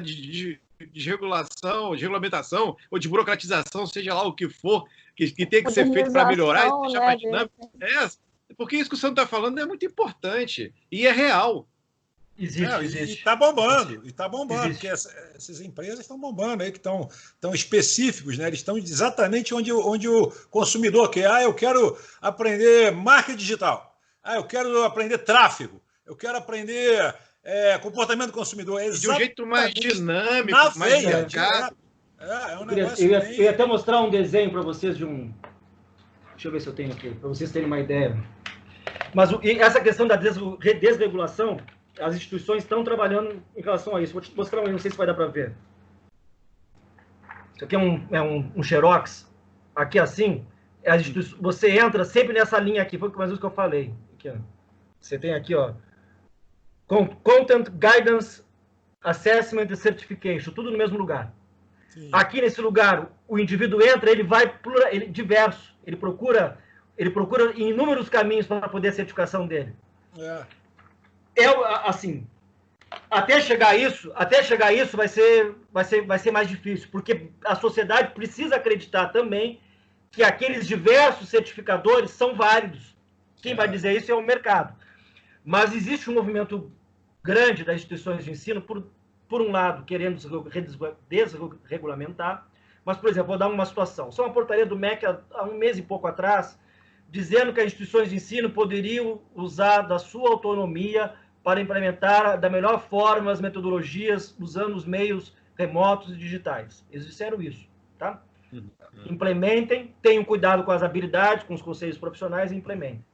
desregulação, desregulamentação ou de burocratização, seja lá o que for, que tem que ser feito para melhorar e deixar mais dinâmico? Porque isso que o Sandro está falando é muito importante e é real. Existe. E está bombando, porque essas empresas estão bombando aí, que estão específicos, né? Eles estão exatamente onde o consumidor quer. Eu quero aprender marketing digital. Eu quero aprender tráfego. Eu quero aprender comportamento do consumidor. De um jeito mais dinâmico, mais delicado. Eu ia até mostrar um desenho para vocês de um... Deixa eu ver se eu tenho aqui, para vocês terem uma ideia. Mas essa questão da desregulação, as instituições estão trabalhando em relação a isso. Vou te mostrar, não sei se vai dar para ver. Isso aqui é um xerox. Aqui assim, você entra sempre nessa linha aqui, foi mais ou menos que eu falei. Aqui, ó. Você tem aqui, ó, Content Guidance Assessment and Certification, tudo no mesmo lugar. Sim. Aqui nesse lugar, o indivíduo entra, ele vai diverso, ele procura inúmeros caminhos para poder a certificação dele. Assim, até chegar a isso vai ser mais difícil, porque a sociedade precisa acreditar também que aqueles diversos certificadores são válidos. Quem vai dizer isso é o mercado. Mas existe um movimento grande das instituições de ensino, por um lado, querendo desregulamentar, mas, por exemplo, vou dar uma situação. Só uma portaria do MEC há um mês e pouco atrás, dizendo que as instituições de ensino poderiam usar da sua autonomia para implementar da melhor forma as metodologias usando os meios remotos e digitais. Eles disseram isso, tá? Implementem, tenham cuidado com as habilidades, com os conselhos profissionais e implementem.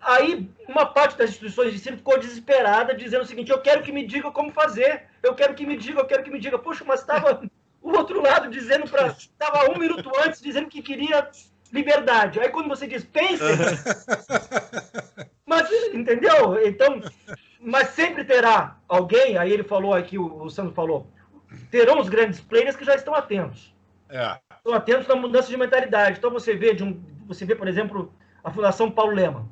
Aí, uma parte das instituições de ensino ficou desesperada, dizendo o seguinte: eu quero que me diga como fazer, eu quero que me diga. Puxa, mas estava o outro lado dizendo estava 1 minuto antes dizendo que queria liberdade. Aí quando você diz, pensem, mas, entendeu? Então, mas sempre terá alguém, aí ele falou aqui, o Sandro falou, terão os grandes players que já estão atentos. Estão atentos na mudança de mentalidade. Então você vê, por exemplo, a Fundação Paulo Lemann.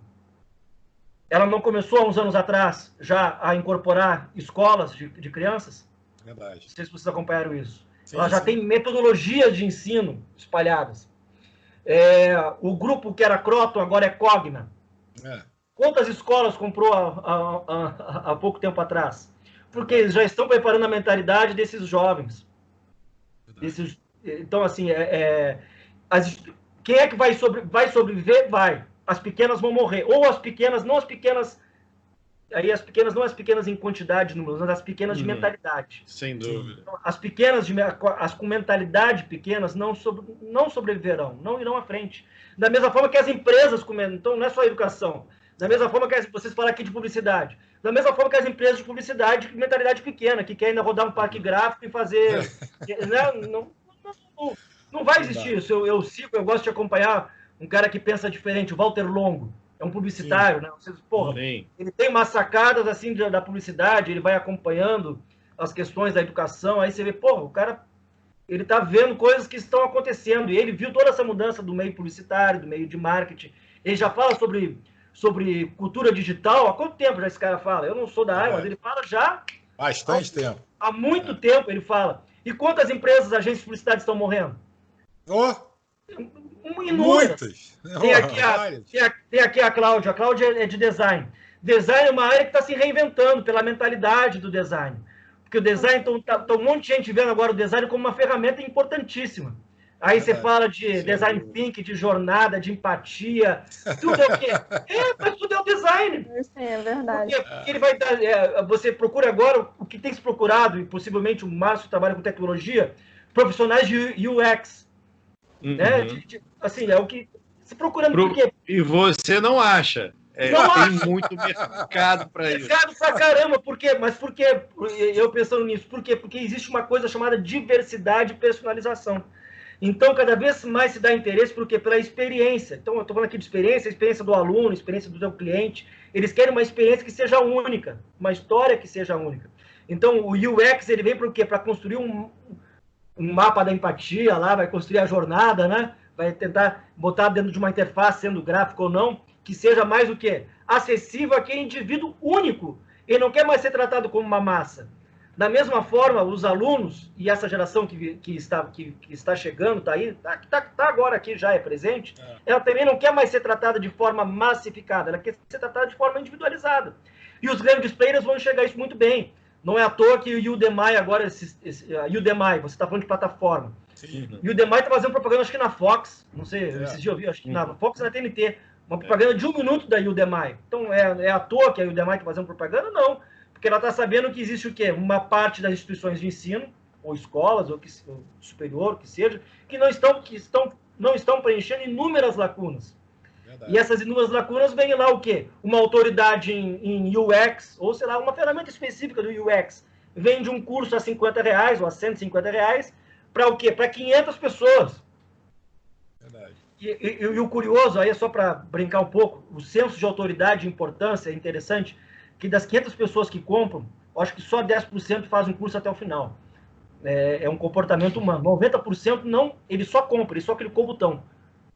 Ela não começou há uns anos atrás já a incorporar escolas de crianças? Verdade. Não sei se vocês acompanharam isso. Ela já tem metodologias de ensino espalhadas. O grupo que era Croton agora é Cogna. Quantas escolas comprou há pouco tempo atrás? Porque eles já estão preparando a mentalidade desses jovens. Então, assim, quem é que vai sobreviver? Vai. As pequenas vão morrer. Ou as pequenas, não as pequenas... Aí as pequenas não as pequenas em quantidade de números, mas as pequenas de mentalidade. Sem dúvida. As pequenas, as com mentalidade pequenas não sobreviverão, não irão à frente. Da mesma forma que as empresas, então não é só a educação, da mesma forma que vocês falam aqui de publicidade, da mesma forma que as empresas de publicidade de mentalidade pequena, que querem ainda rodar um parque gráfico e fazer... não vai existir isso. Eu gosto de acompanhar um cara que pensa diferente, o Walter Longo. É um publicitário, né? Ele tem umas sacadas assim da publicidade, ele vai acompanhando as questões da educação, aí você vê, o cara, ele tá vendo coisas que estão acontecendo, e ele viu toda essa mudança do meio publicitário, do meio de marketing. Ele já fala sobre cultura digital. Há quanto tempo já esse cara fala? Eu não sou da área, mas ele fala já... Bastante tempo. Há muito tempo ele fala. E quantas empresas, agências de publicidade estão morrendo? Muitas. Tem aqui a Cláudia. A Cláudia é de design. Design é uma área que está se reinventando pela mentalidade do design. Porque o design, então um monte de gente vendo agora o design como uma ferramenta importantíssima. Aí você fala de design thinking, de jornada, de empatia, tudo é o quê? Mas tudo é o design. Sim, é verdade. Porque ele vai dar, você procura agora o que tem se procurado, e possivelmente o Márcio trabalha com tecnologia, profissionais de UX. Né? Assim, é o que se procurando por quê? E você não acha. Tem muito mercado para isso. Mercado pra caramba, por quê? Mas por quê? Eu pensando nisso, por quê? Porque existe uma coisa chamada diversidade e personalização. Então, cada vez mais se dá interesse, por quê? Pela experiência. Então, eu estou falando aqui de experiência, a experiência do aluno, a experiência do seu cliente. Eles querem uma experiência que seja única, uma história que seja única. Então, o UX, ele vem para o quê? Para construir um mapa da empatia lá, vai construir a jornada, né? Vai tentar botar dentro de uma interface, sendo gráfico ou não, que seja mais o quê? Acessível àquele indivíduo único. Ele não quer mais ser tratado como uma massa. Da mesma forma, os alunos e essa geração que está chegando, está aí, está agora aqui, já é presente, ela também não quer mais ser tratada de forma massificada, ela quer ser tratada de forma individualizada. E os grandes players vão enxergar isso muito bem. Não é à toa que o Udemy agora, Udemy, você está falando de plataforma. Sim. E o Udemy está fazendo propaganda, acho que na Fox, não sei, esses dias eu vi, acho que na Fox e na TNT, uma propaganda de 1 minuto da Udemy. Então, é à toa que a Udemy está fazendo propaganda? Não. Porque ela está sabendo que existe o quê? Uma parte das instituições de ensino, ou escolas, ou superior, que seja, que não estão preenchendo inúmeras lacunas. Verdade. E essas inúmeras lacunas vêm lá o quê? Uma autoridade em UX, ou sei lá, uma ferramenta específica do UX, vem de um curso a R$50 ou a R$150, para o quê? Para 500 pessoas. Verdade. E o curioso, aí é só para brincar um pouco, o senso de autoridade e importância é interessante, que das 500 pessoas que compram, acho que só 10% fazem um curso até o final. É um comportamento humano. 90% não, ele só compra, ele só clicou o botão.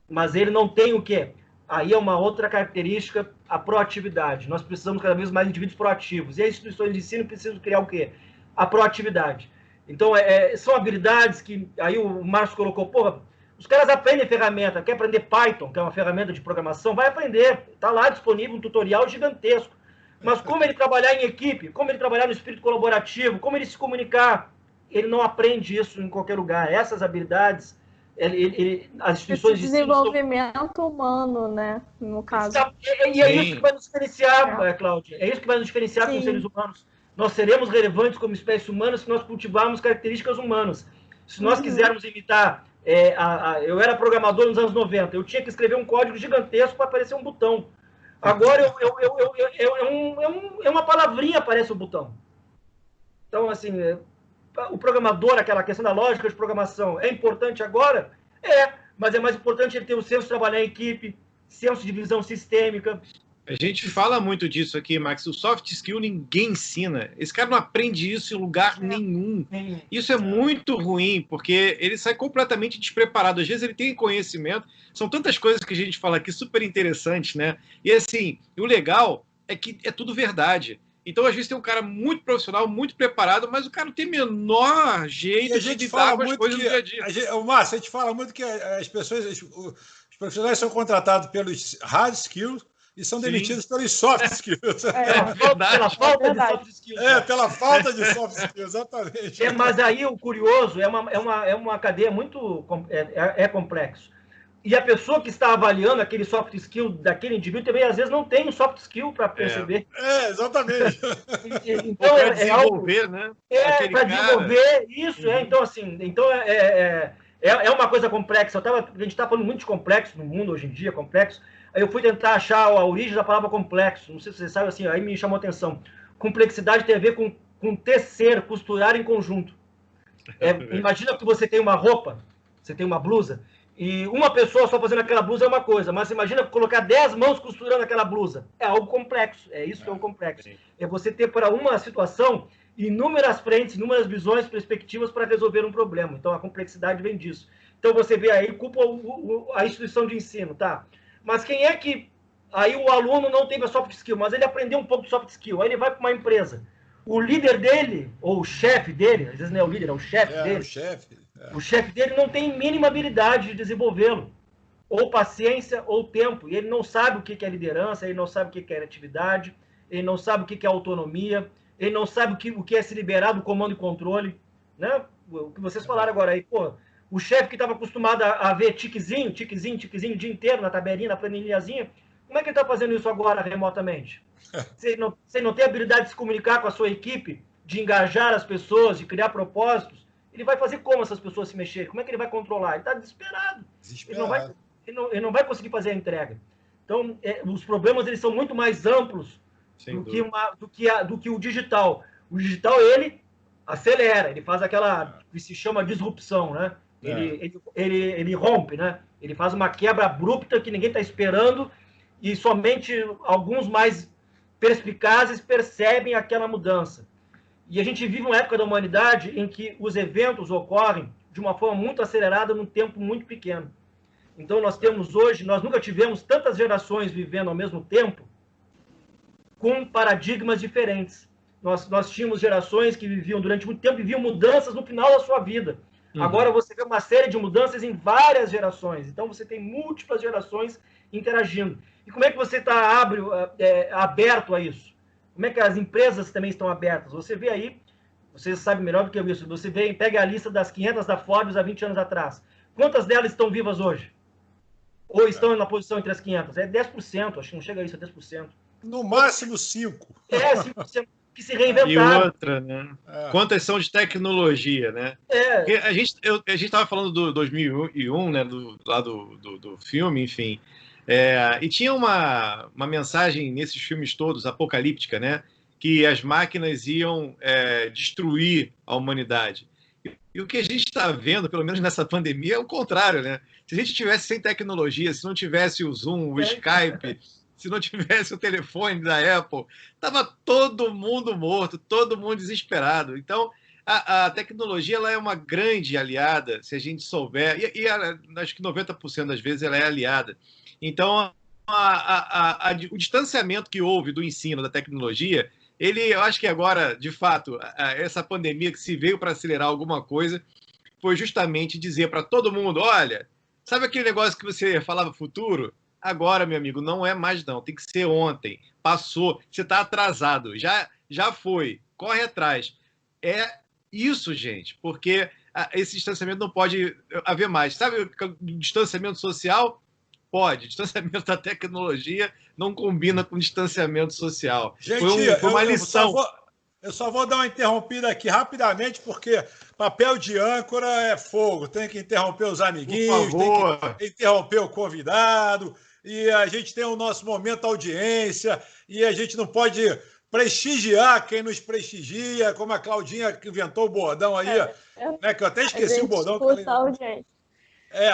Mas ele não tem o quê? Aí é uma outra característica, a proatividade. Nós precisamos cada vez mais de indivíduos proativos. E as instituições de ensino precisam criar o quê? A proatividade. Então, são habilidades que, aí o Márcio colocou, porra, os caras aprendem ferramenta, quer aprender Python, que é uma ferramenta de programação, vai aprender. Está lá disponível um tutorial gigantesco. Mas como ele trabalhar em equipe, como ele trabalhar no espírito colaborativo, como ele se comunicar, ele não aprende isso em qualquer lugar. Essas habilidades, as instituições de desenvolvimento humano, né? No caso. E é isso que vai nos diferenciar, Cláudia. É isso que vai nos diferenciar com os seres humanos. Nós seremos relevantes como espécie humana se nós cultivarmos características humanas. Se nós quisermos imitar... eu era programador nos anos 90. Eu tinha que escrever um código gigantesco para aparecer um botão. Agora é uma palavrinha aparece o botão. Então, assim, o programador, aquela questão da lógica de programação, é importante agora? Mas é mais importante ele ter o senso de trabalhar em equipe, senso de visão sistêmica. A gente fala muito disso aqui, Max. O soft skill ninguém ensina. Esse cara não aprende isso em lugar nenhum. Isso é muito ruim, porque ele sai completamente despreparado. Às vezes ele tem conhecimento. São tantas coisas que a gente fala aqui super interessantes, né? E assim, o legal é que é tudo verdade. Então, às vezes, tem um cara muito profissional, muito preparado, mas o cara não tem menor jeito de lidar com as coisas do dia a dia. Márcio, a gente fala muito que as pessoas, os profissionais são contratados pelos hard skills e são demitidos pelos soft skills. Pela falta de soft skills. Pela falta de soft skills, exatamente. Mas aí o curioso é uma cadeia muito complexo. E a pessoa que está avaliando aquele soft skill daquele indivíduo também, às vezes, não tem um soft skill para perceber. Exatamente. Então, para desenvolver, né? Para desenvolver isso. Então, assim, é uma coisa complexa. A gente está falando muito de complexo no mundo hoje em dia, complexo. Aí eu fui tentar achar a origem da palavra complexo. Não sei se você sabe, assim, aí me chamou a atenção. Complexidade tem a ver com tecer, costurar em conjunto. Imagina que você tem uma roupa, você tem uma blusa, e uma pessoa só fazendo aquela blusa é uma coisa, mas imagina colocar 10 mãos costurando aquela blusa. É algo complexo, é isso que é um complexo. É você ter para uma situação inúmeras frentes, inúmeras visões, perspectivas para resolver um problema. Então a complexidade vem disso. Então você vê aí, culpa a instituição de ensino, tá? Mas quem é que... Aí o aluno não teve a soft skill, mas ele aprendeu um pouco de soft skill. Aí ele vai para uma empresa. O líder dele, ou o chefe dele, às vezes não é o líder, é o chefe dele. O chefe dele não tem mínima habilidade de desenvolvê-lo. Ou paciência, ou tempo. E ele não sabe o que é liderança, ele não sabe o que é atividade, ele não sabe o que é autonomia, ele não sabe o que é se liberar do comando e controle. Né? O que vocês falaram agora aí, pô, O chefe que estava acostumado a ver tiquezinho o dia inteiro na tabelinha, na planilhazinha, como é que ele está fazendo isso agora remotamente? Você não tem habilidade de se comunicar com a sua equipe, de engajar as pessoas, de criar propósitos, ele vai fazer como essas pessoas se mexerem? Como é que ele vai controlar? Ele está desesperado. Ele não vai conseguir fazer a entrega. Então, os problemas eles são muito mais amplos do que o digital. O digital, ele acelera, ele faz aquela que se chama disrupção, né? Ele rompe, né? Ele faz uma quebra abrupta que ninguém está esperando e somente alguns mais perspicazes percebem aquela mudança. E a gente vive uma época da humanidade em que os eventos ocorrem de uma forma muito acelerada num tempo muito pequeno. Então, nós nunca tivemos tantas gerações vivendo ao mesmo tempo com paradigmas diferentes. Nós tínhamos gerações que viviam durante muito tempo, viviam mudanças no final da sua vida. Agora você vê uma série de mudanças em várias gerações. Então, você tem múltiplas gerações interagindo. E como é que você está aberto a isso? Como é que as empresas também estão abertas? Você vê aí, você sabe melhor do que eu isso, você pega a lista das 500 da Forbes há 20 anos atrás. Quantas delas estão vivas hoje? Ou estão na posição entre as 500? É 10%, acho que não chega a isso, é 10%. No máximo 5%. 5% que se reinventaram. E outra, né? Quantas são de tecnologia, né? Porque a gente estava falando do 2001, né? Lá do filme, enfim. E tinha uma mensagem nesses filmes todos, apocalíptica, né? Que as máquinas iam destruir a humanidade. E o que a gente está vendo, pelo menos nessa pandemia, é o contrário, né? Se a gente tivesse sem tecnologia, se não tivesse o Zoom, o Skype, se não tivesse o telefone da Apple, estava todo mundo morto, todo mundo desesperado. Então, a tecnologia ela é uma grande aliada, se a gente souber, e acho que 90% das vezes ela é aliada. Então, o distanciamento que houve do ensino da tecnologia, eu acho que agora, de fato, essa pandemia que se veio para acelerar alguma coisa, foi justamente dizer para todo mundo, olha, sabe aquele negócio que você falava futuro? Agora, meu amigo, não é mais não, tem que ser ontem, passou, você está atrasado, já foi, corre atrás. É isso, gente, porque esse distanciamento não pode haver mais. Sabe o distanciamento social? Pode. Distanciamento da tecnologia não combina com distanciamento social. Gente, foi uma lição. Eu só vou dar uma interrompida aqui rapidamente, porque papel de âncora é fogo. Tem que interromper os amiguinhos, tem que interromper o convidado, e a gente tem o nosso momento audiência, e a gente não pode prestigiar quem nos prestigia, como a Claudinha que inventou o bordão aí, né, que eu até esqueci o bordão.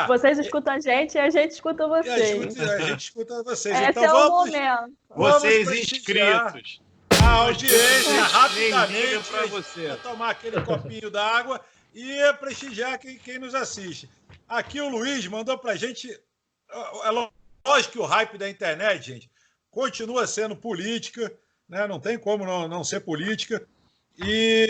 Vocês escutam a gente e a gente escuta vocês. A gente escuta vocês. Esse então é vamos, o momento. Vocês inscritos. A audiência rapidamente para você. Vou tomar aquele copinho d'água e prestigiar quem nos assiste. Aqui o Luiz mandou pra gente. É lógico que o hype da internet, gente, continua sendo política, né? Não tem como não ser política. E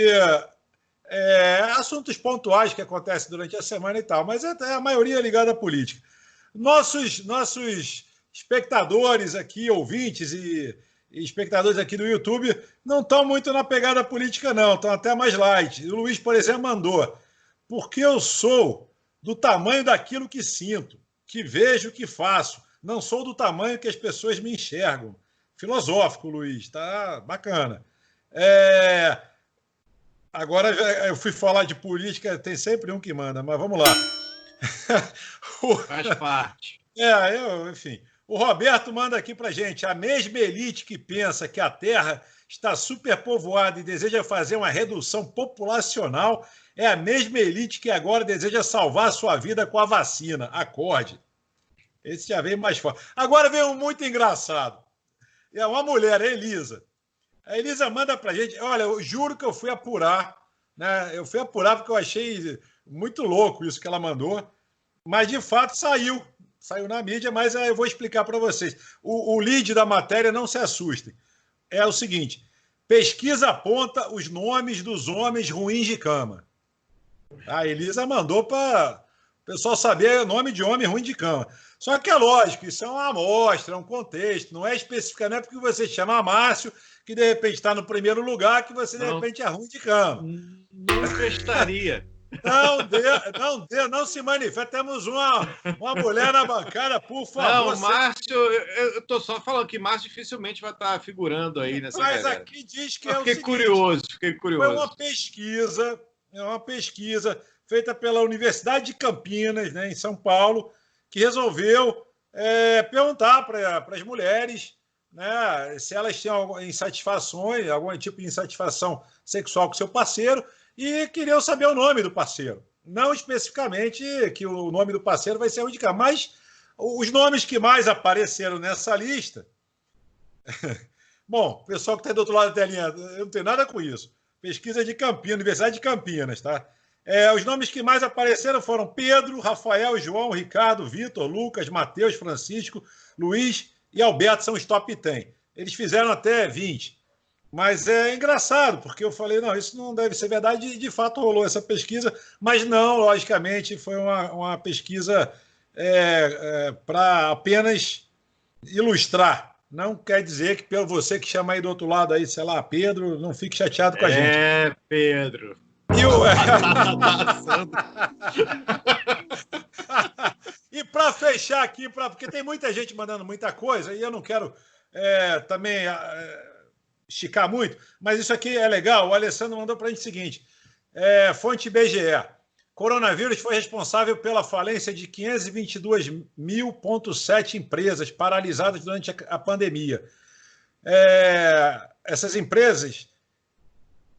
assuntos pontuais que acontecem durante a semana e tal, mas a maioria é ligada à política. Nossos espectadores aqui, ouvintes e espectadores aqui do YouTube, não estão muito na pegada política, não, estão até mais light. O Luiz, por exemplo, mandou: porque eu sou do tamanho daquilo que sinto, que vejo, que faço. Não sou do tamanho que as pessoas me enxergam. Filosófico, Luiz, tá bacana. Agora eu fui falar de política, tem sempre um que manda, mas vamos lá. Faz parte. Enfim. O Roberto manda aqui pra gente: a mesma elite que pensa que a Terra está superpovoada e deseja fazer uma redução populacional é a mesma elite que agora deseja salvar a sua vida com a vacina. Acorde. Esse já veio mais forte. Agora veio um muito engraçado. É uma mulher, a Elisa. A Elisa manda pra gente: olha, eu juro que eu fui apurar, né? Eu fui apurar porque eu achei muito louco isso que ela mandou, mas de fato saiu na mídia, mas eu vou explicar para vocês. O lead da matéria, não se assustem. É o seguinte: pesquisa aponta os nomes dos homens ruins de cama. A Elisa mandou para o pessoal saber o nome de homem ruim de cama. Só que é lógico, isso é uma amostra, é um contexto, não é especificamente, não é porque você chama Márcio, que de repente está no primeiro lugar, que você de repente é ruim de cama. Não gostaria. Não se manifesta. Temos uma mulher na bancada, por favor. Não, Márcio, eu estou só falando que Márcio dificilmente vai estar figurando aí nessa Mas galera. aqui diz que Fiquei curioso. Foi uma pesquisa feita pela Universidade de Campinas, né, em São Paulo, que resolveu perguntar para as mulheres, né, se elas têm algum tipo de insatisfação sexual com seu parceiro, e queriam saber o nome do parceiro. Não especificamente que o nome do parceiro vai ser indicado, mas os nomes que mais apareceram nessa lista... Bom, o pessoal que está do outro lado da telinha, eu não tenho nada com isso. Pesquisa de Campinas, Universidade de Campinas, tá? Os nomes que mais apareceram foram Pedro, Rafael, João, Ricardo, Vitor, Lucas, Mateus, Francisco, Luiz e Alberto são os top 10. Eles fizeram até 20. Mas é engraçado, porque eu falei, não, isso não deve ser verdade, e de fato rolou essa pesquisa, mas não, logicamente, foi uma pesquisa para apenas ilustrar. Não quer dizer que pelo você que chama aí do outro lado aí, sei lá, Pedro, não fique chateado com a gente. Pedro. E para fechar aqui, porque tem muita gente mandando muita coisa, e eu não quero também esticar muito, mas isso aqui é legal. O Alessandro mandou para a gente o seguinte, fonte BGE. Coronavírus foi responsável pela falência de 522.000,7 empresas paralisadas durante a pandemia. Essas empresas,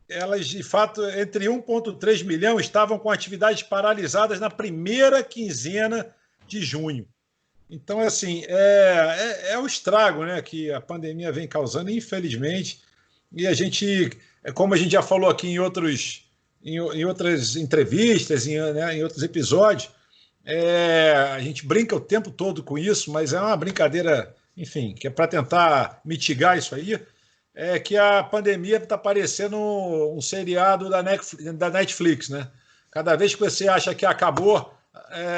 elas, de fato, entre 1,3 milhão estavam com atividades paralisadas na primeira quinzena de junho. Então, assim, é o estrago, né, que a pandemia vem causando, infelizmente, e a gente, como a gente já falou aqui em outras entrevistas, em outros episódios, a gente brinca o tempo todo com isso, mas é uma brincadeira, enfim, que é para tentar mitigar isso aí, que a pandemia está parecendo um seriado da Netflix, né? Cada vez que você acha que acabou,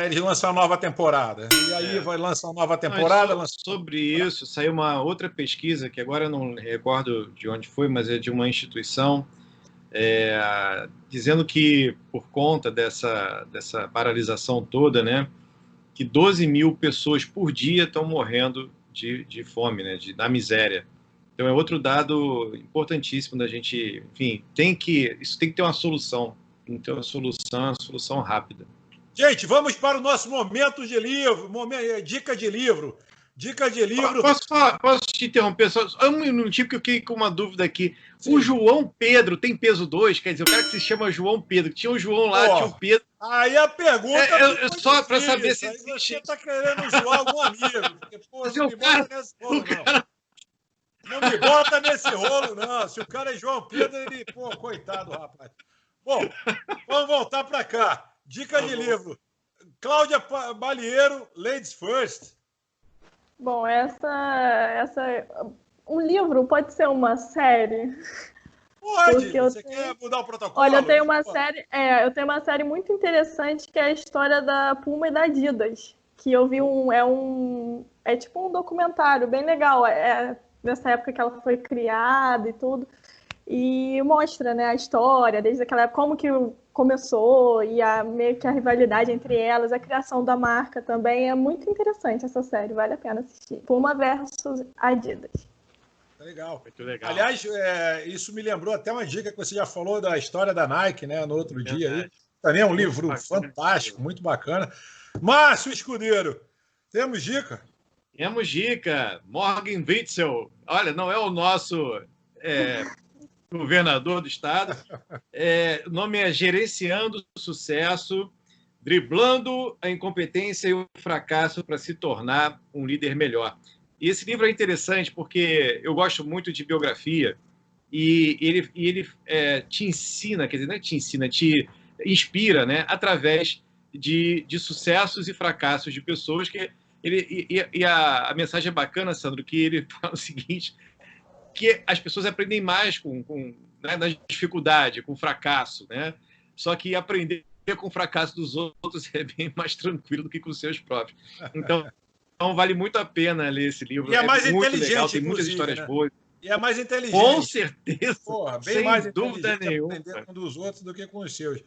eles lançam uma nova temporada. E aí vai lançar uma nova temporada. Sobre isso, saiu uma outra pesquisa, que agora eu não recordo de onde foi, mas é de uma instituição, dizendo que, por conta dessa paralisação toda, né, que 12 mil pessoas por dia estão morrendo de fome, né, da miséria. Então é outro dado importantíssimo da gente, enfim, isso tem que ter uma solução, tem que ter uma solução rápida. Gente, vamos para o nosso momento de livro, dica de livro. Dica de livro. Posso te interromper? Só um minutinho, que eu fiquei com uma dúvida aqui. Sim. O João Pedro tem peso 2? Quer dizer, o cara que se chama João Pedro, tinha um João lá, tinha um Pedro. Aí a pergunta. Só para saber se você está querendo zoar algum amigo. Porque, pô, não me bota nesse rolo, não. Não me bota nesse rolo, não. Se o cara é João Pedro, ele. Pô, coitado, rapaz. Bom, vamos voltar para cá. Dica de livro. Cláudia Balieiro, Ladies First. Bom, um livro pode ser uma série? Pode. Você quer mudar o protocolo? Olha, eu tenho uma série muito interessante, que é a história da Puma e da Adidas, que eu vi é tipo um documentário bem legal, nessa época que ela foi criada e tudo, e mostra, né, a história desde aquela época, como que começou, e meio que a rivalidade entre elas, a criação da marca também. É muito interessante essa série, vale a pena assistir. Puma versus Adidas. Legal. Muito legal. Aliás, isso me lembrou até uma dica que você já falou da história da Nike, né, no outro dia. Aí. Também é um livro fantástico, muito bacana. Márcio Escudeiro, temos dica? Temos dica. Morgan Witzel. Olha, não é o nosso... governador do estado, o nome é Gerenciando o Sucesso, Driblando a Incompetência e o Fracasso para se tornar um líder melhor. E esse livro é interessante porque eu gosto muito de biografia e ele te ensina, quer dizer, não é te ensina, te inspira, né, através de sucessos e fracassos de pessoas. A mensagem é bacana, Sandro, que ele fala o seguinte... que as pessoas aprendem mais né, na dificuldade, com o fracasso, né? Só que aprender com o fracasso dos outros é bem mais tranquilo do que com os seus próprios. Então vale muito a pena ler esse livro. E é mais muito inteligente, legal, tem muitas histórias, né, boas. E é mais inteligente. Com certeza. Porra, bem sem mais dúvida nenhuma. Aprender com um dos outros do que com os seus.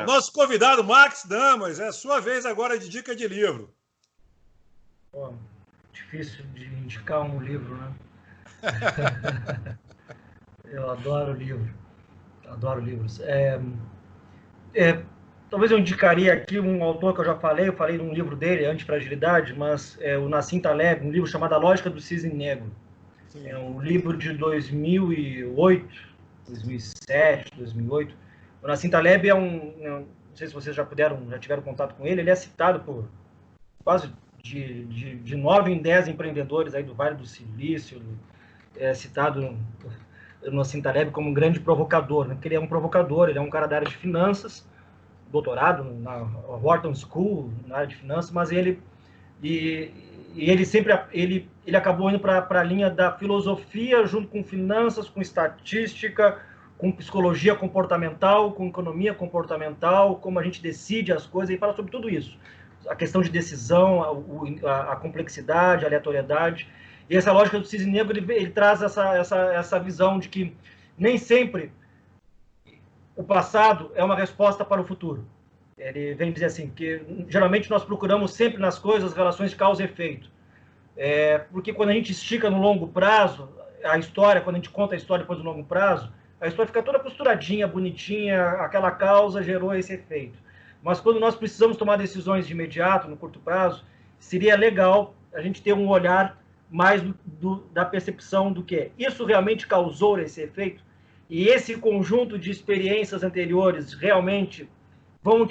Nosso convidado, Max Damas, é a sua vez agora de dica de livro. Pô, difícil de indicar um livro, né? Eu adoro livro. Adoro livros. Talvez eu indicaria aqui um autor que eu falei num livro dele, Antifragilidade, mas é o Nassim Taleb, um livro chamado A Lógica do Cisne Negro. Sim. É um livro de 2008, 2007, 2008. O Nassim Taleb não sei se vocês já tiveram contato com ele, ele é citado por quase de 9 em 10 empreendedores aí do Vale do Silício, é citado no Nassim Taleb como um grande provocador, né? Porque ele é um provocador, ele é um cara da área de finanças, doutorado na Wharton School, na área de finanças, mas ele acabou indo para a linha da filosofia junto com finanças, com estatística, com psicologia comportamental, com economia comportamental, como a gente decide as coisas, e fala sobre tudo isso. A questão de decisão, a complexidade, a aleatoriedade. E essa lógica do cisne negro, ele traz essa visão de que nem sempre o passado é uma resposta para o futuro. Ele vem dizer assim, que geralmente nós procuramos sempre nas coisas relações de causa e efeito. Porque quando a gente estica no longo prazo, a história, quando a gente conta a história depois do longo prazo, a história fica toda costuradinha, bonitinha, aquela causa gerou esse efeito. Mas quando nós precisamos tomar decisões de imediato, no curto prazo, seria legal a gente ter um olhar mais da percepção do que isso realmente causou esse efeito, e esse conjunto de experiências anteriores realmente vão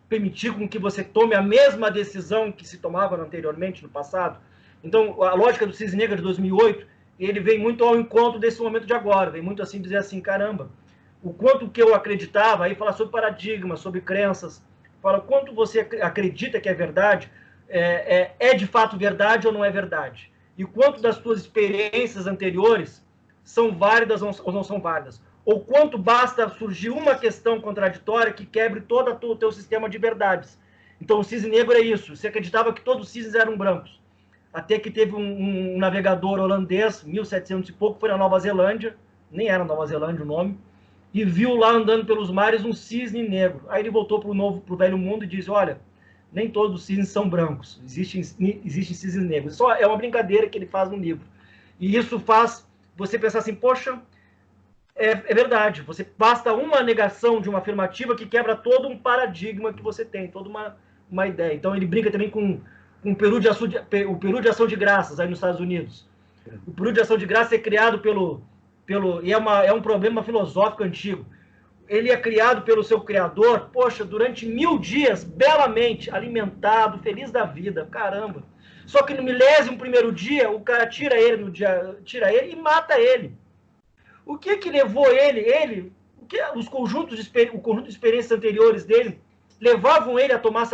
permitir com que você tome a mesma decisão que se tomava anteriormente, no passado. Então, a lógica do Cisne Negro de 2008, ele vem muito ao encontro desse momento de agora, vem muito assim dizer assim, caramba, o quanto que eu acreditava, aí fala sobre paradigmas, sobre crenças, fala o quanto você acredita que é verdade, é de fato verdade ou não é verdade, e quanto das suas experiências anteriores são válidas ou não são válidas, ou quanto basta surgir uma questão contraditória que quebre todo o teu sistema de verdades. Então o cisne negro é isso, você acreditava que todos os cisnes eram brancos, até que teve um navegador holandês, 1700 e pouco, foi na Nova Zelândia, nem era Nova Zelândia o nome, e viu lá andando pelos mares um cisne negro. Aí ele voltou para o velho mundo e disse, olha, nem todos os cisnes são brancos, existem cisnes negros. Isso é uma brincadeira que ele faz no livro. E isso faz você pensar assim, poxa, é verdade, você basta uma negação de uma afirmativa que quebra todo um paradigma que você tem, toda uma ideia. Então ele brinca também com o Peru de Ação de Graças, aí nos Estados Unidos. O Peru de Ação de Graças é criado e é um problema filosófico antigo. Ele é criado pelo seu criador, poxa, durante 1000 dias, belamente, alimentado, feliz da vida, caramba. Só que no 11º dia, o cara tira ele e mata ele. O que levou o conjunto de experiências anteriores dele levavam ele a tomar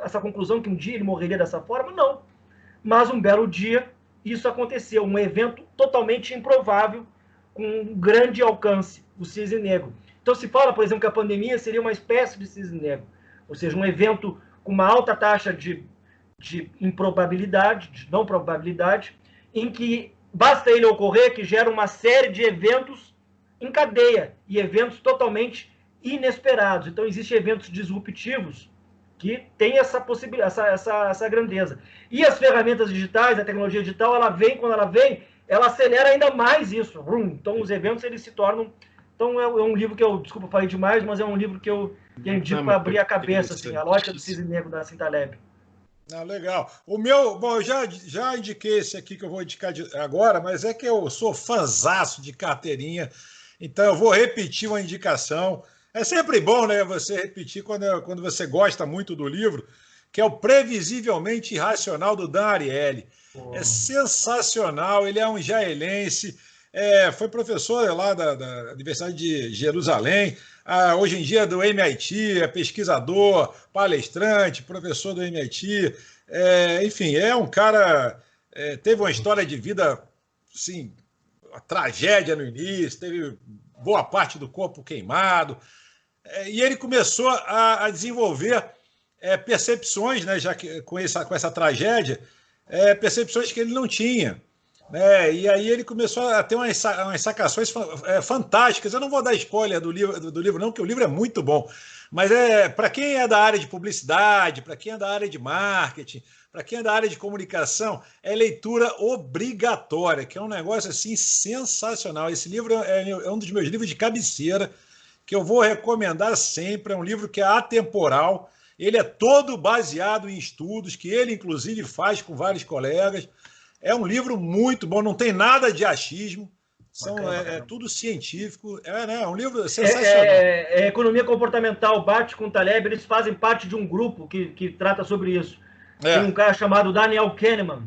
essa conclusão que um dia ele morreria dessa forma? Não. Mas um belo dia, isso aconteceu. Um evento totalmente improvável, com um grande alcance, o cisne negro. Então se fala, por exemplo, que a pandemia seria uma espécie de cisne negro. Ou seja, um evento com uma alta taxa de improbabilidade, de não probabilidade, em que basta ele ocorrer que gera uma série de eventos em cadeia, e eventos totalmente inesperados. Então, existem eventos disruptivos que têm essa possibilidade, essa grandeza. E as ferramentas digitais, a tecnologia digital, quando ela vem, ela acelera ainda mais isso. Então, os eventos, eles se tornam... Então, é um livro que desculpa, falei demais, mas é um livro que eu indico para abrir a cabeça, assim, A Lógica do Cisne Negro, da Nassim Taleb. Legal. O meu, bom, eu já indiquei esse aqui que eu vou indicar agora, mas é que eu sou fanzaço de carteirinha, então eu vou repetir uma indicação. É sempre bom, né, você repetir quando você gosta muito do livro, que é o Previsivelmente Irracional, do Dan Ariely. É sensacional, ele é um jaelense, foi professor lá da Universidade de Jerusalém, hoje em dia do MIT, é pesquisador, palestrante, professor do MIT, enfim, é um cara, teve uma história de vida, assim, uma tragédia no início, teve boa parte do corpo queimado, e ele começou a desenvolver percepções, né, já que com essa tragédia, percepções que ele não tinha. né? E aí ele começou a ter umas sacações fantásticas. Eu não vou dar spoiler do livro, não, porque o livro é muito bom. Mas para quem é da área de publicidade, para quem é da área de marketing, para quem é da área de comunicação, é leitura obrigatória, que é um negócio assim sensacional. Esse livro é um dos meus livros de cabeceira, que eu vou recomendar sempre. É um livro que é atemporal. Ele é todo baseado em estudos, que ele, inclusive, faz com vários colegas. É um livro muito bom, não tem nada de achismo, é tudo científico. É um livro sensacional. Economia comportamental, Bart com Taleb, eles fazem parte de um grupo que trata sobre isso. Tem um cara chamado Daniel Kahneman.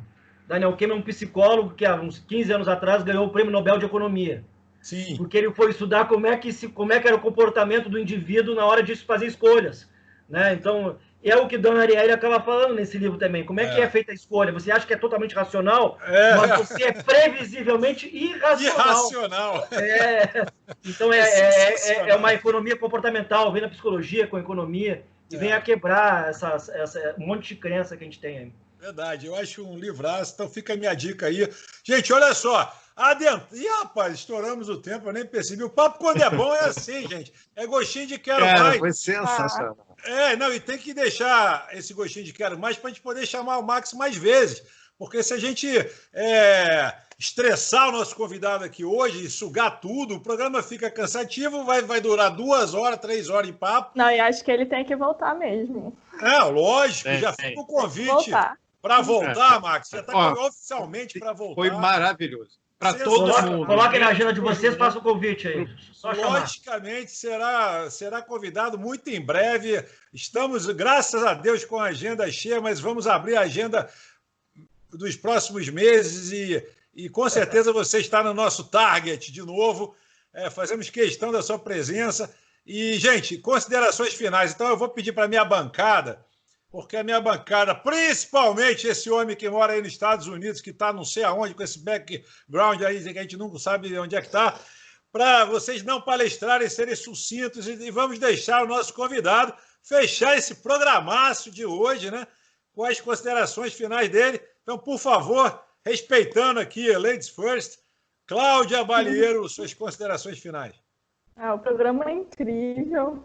Daniel Kahneman é um psicólogo que há uns 15 anos atrás ganhou o Prêmio Nobel de Economia. Sim. Porque ele foi estudar como é que era o comportamento do indivíduo na hora de fazer escolhas, né? Então, é o que Dona Ariely acaba falando nesse livro também. Como é que é feita a escolha? Você acha que é totalmente racional, mas você é previsivelmente irracional. Então, é uma economia comportamental, vem na psicologia com a economia e vem a quebrar um monte de crença que a gente tem aí. Verdade, eu acho um livraço, então fica a minha dica aí. Gente, olha só, Ih, rapaz, estouramos o tempo, eu nem percebi. O papo, quando é bom, é assim, gente. É gostinho de quero mais. Foi sensacional. Não, e tem que deixar esse gostinho de quero mais para a gente poder chamar o Max mais vezes. Porque se a gente estressar o nosso convidado aqui hoje e sugar tudo, o programa fica cansativo, vai durar 2 horas, 3 horas de papo. Não, e acho que ele tem que voltar mesmo. Lógico, já fica o convite para voltar, Max. Já está oficialmente para voltar. Foi maravilhoso. Para todo mundo. Coloquem na agenda de vocês, faça o convite aí. Logicamente, será convidado muito em breve. Estamos, graças a Deus, com a agenda cheia, mas vamos abrir a agenda dos próximos meses e com certeza você está no nosso target de novo. Fazemos questão da sua presença. E, gente, considerações finais. Então, eu vou pedir para a minha bancada, porque a minha bancada, principalmente esse homem que mora aí nos Estados Unidos, que está não sei aonde, com esse background aí, que a gente nunca sabe onde é que está, para vocês não palestrarem, serem sucintos, e vamos deixar o nosso convidado fechar esse programaço de hoje, né, com as considerações finais dele. Então, por favor, respeitando aqui, Ladies First, Cláudia Balieiro, suas considerações finais. O programa é incrível,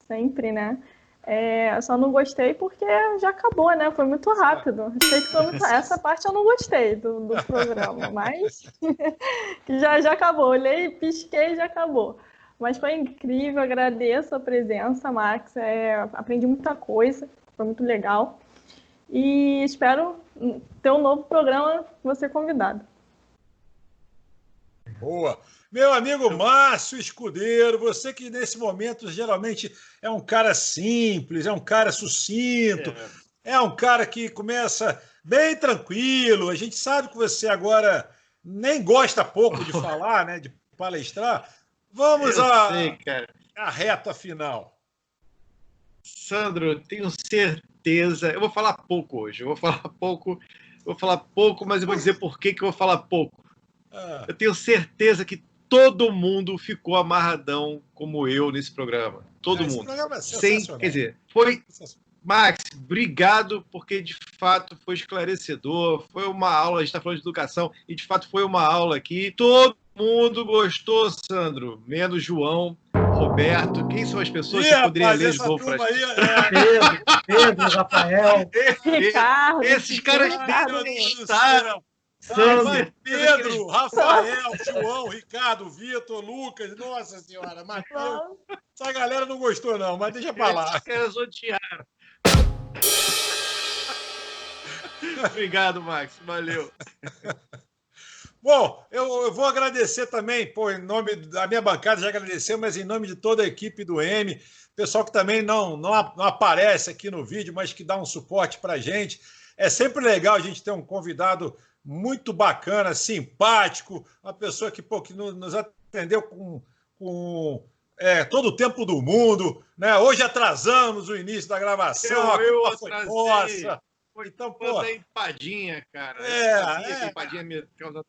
sempre, né? Só não gostei porque já acabou, né? Foi muito rápido. Achei que foi muito... Essa parte eu não gostei do programa, mas já acabou. Olhei, pisquei e já acabou. Mas foi incrível, agradeço a presença, Max. Aprendi muita coisa, foi muito legal. E espero ter um novo programa com você convidado. Boa! Meu amigo Márcio Escudeiro, você que nesse momento geralmente é um cara simples, é um cara sucinto, é um cara que começa bem tranquilo. A gente sabe que você agora nem gosta pouco de falar, né, de palestrar. Vamos à reta final. Sandro, tenho certeza. Eu vou falar pouco hoje. Eu vou falar pouco, mas eu vou dizer por que eu vou falar pouco. Eu tenho certeza que todo mundo ficou amarradão como eu nesse programa. Todo mundo. Programa é sensacional. Quer dizer, foi... Max, obrigado, porque de fato foi esclarecedor, foi uma aula, a gente está falando de educação, e de fato foi uma aula aqui. Todo mundo gostou, Sandro, menos João, Roberto. Quem são as pessoas que poderiam ler de novo para a gente? Pedro, Rafael, Ricardo. Esses caras estaram. Pedro, Rafael, João, Ricardo, Vitor, Lucas, nossa senhora, Matheus. Essa galera não gostou, não, mas deixa pra lá. Os caras odiaram. Obrigado, Max. Valeu. Bom, eu vou agradecer também, em nome da minha bancada, já agradeceu, mas em nome de toda a equipe do M, pessoal que também não aparece aqui no vídeo, mas que dá um suporte pra gente. É sempre legal a gente ter um convidado muito bacana, simpático, uma pessoa que nos atendeu com todo o tempo do mundo, né? Hoje atrasamos o início da gravação. Eu atrasei. Nossa. Então, pô, da empadinha, cara. Empadinha me causa...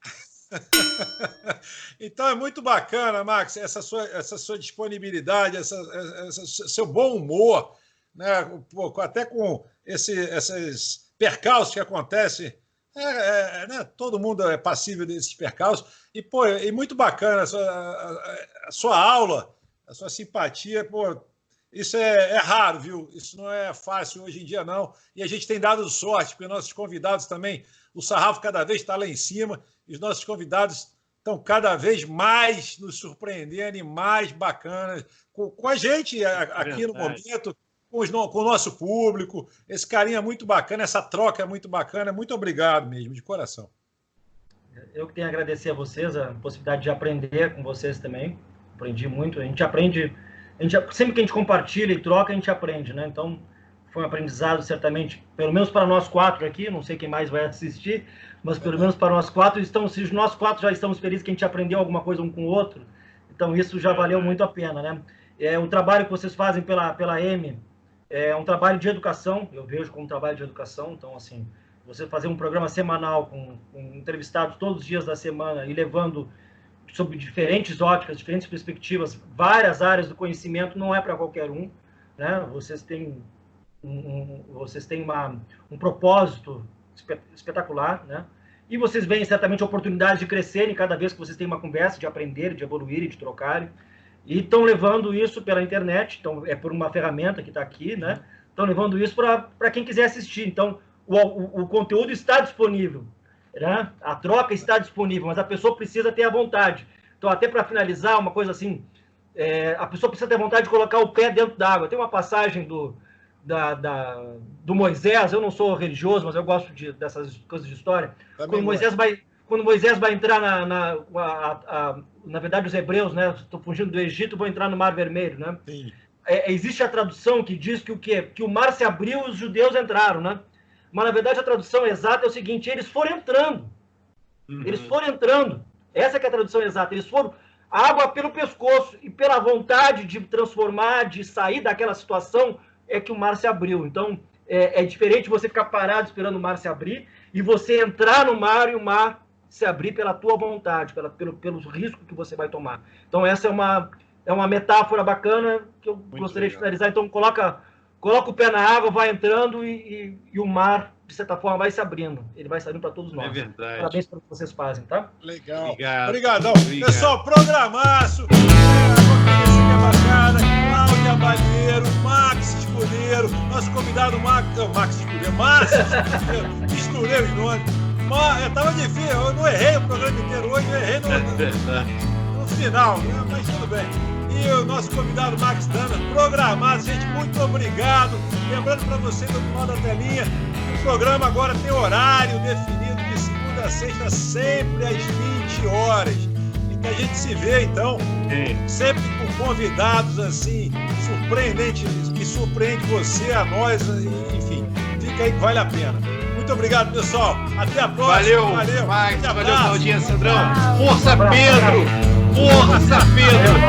Então é muito bacana, Max, essa sua disponibilidade, esse seu bom humor, né? Até com esses percalços que acontecem. Né? Todo mundo é passível desses percalços. E, pô, e muito bacana a sua aula, a sua simpatia, pô, isso é raro, viu? Isso não é fácil hoje em dia, não. E a gente tem dado sorte, porque nossos convidados também, o sarrafo cada vez está lá em cima, e os nossos convidados estão cada vez mais nos surpreendendo e mais bacanas com a gente aqui no momento, com o nosso público. Esse carinho é muito bacana, essa troca é muito bacana. Muito obrigado mesmo, de coração. Eu que tenho a agradecer a vocês, a possibilidade de aprender com vocês também. Aprendi muito. A gente aprende, sempre que a gente compartilha e troca, a gente aprende, né? Então, foi um aprendizado, certamente, pelo menos para nós 4 aqui, não sei quem mais vai assistir, mas pelo menos para nós 4, se nós 4 já estamos felizes que a gente aprendeu alguma coisa um com o outro, então isso já valeu muito a pena, né? O trabalho que vocês fazem pela M é um trabalho de educação, eu vejo como um trabalho de educação, então, assim, você fazer um programa semanal com entrevistados todos os dias da semana e levando sobre diferentes óticas, diferentes perspectivas, várias áreas do conhecimento, não é para qualquer um, né? Vocês têm um propósito espetacular, né? E vocês veem certamente oportunidades de crescerem cada vez que vocês têm uma conversa, de aprender, de evoluir, de trocarem. E estão levando isso pela internet, então é por uma ferramenta que está aqui, né? Estão levando isso para quem quiser assistir. Então, o conteúdo está disponível, né? A troca está disponível, mas a pessoa precisa ter a vontade. Então, até para finalizar, uma coisa assim, a pessoa precisa ter vontade de colocar o pé dentro da água. Tem uma passagem do Moisés, eu não sou religioso, mas eu gosto dessas coisas de história. Quando Moisés vai entrar na verdade, os hebreus, né, estão fugindo do Egito, vão entrar no Mar Vermelho, né? Existe a tradução que diz que o mar se abriu e os judeus entraram, né? Mas, na verdade, a tradução exata é o seguinte: eles foram entrando. Eles foram entrando. Essa que é a tradução exata. Eles foram água pelo pescoço e pela vontade de transformar, de sair daquela situação, é que o mar se abriu. Então, é diferente você ficar parado esperando o mar se abrir e você entrar no mar e o mar se abrir pela tua vontade, pelos riscos que você vai tomar. Então, essa é uma metáfora bacana que eu gostaria de finalizar. Então, coloca o pé na água, vai entrando e o mar, de certa forma, vai se abrindo. Ele vai se abrindo para todos nós. É verdade. Parabéns pelo que vocês fazem, tá? Legal. Obrigadão. Pessoal, programaço. Bacana, Cláudia Balheiro, Max Escudeiro, nosso convidado Márcio Escudeiro, misturei os nomes. Tava difícil, eu não errei o programa inteiro hoje, eu errei no final, né? Mas tudo bem. E o nosso convidado Max Dana, programado, gente, muito obrigado. Lembrando para você do outro lado da telinha, o programa agora tem horário definido de segunda a sexta, sempre às 20 horas. A gente se vê, então, sempre com convidados assim, surpreendentes, que surpreende você, a nós, enfim, fica aí que vale a pena. Muito obrigado, pessoal. Até a próxima. Valeu, Max. Valeu, Claudinha, Sandrão. Força, Pedro! Força, Pedro!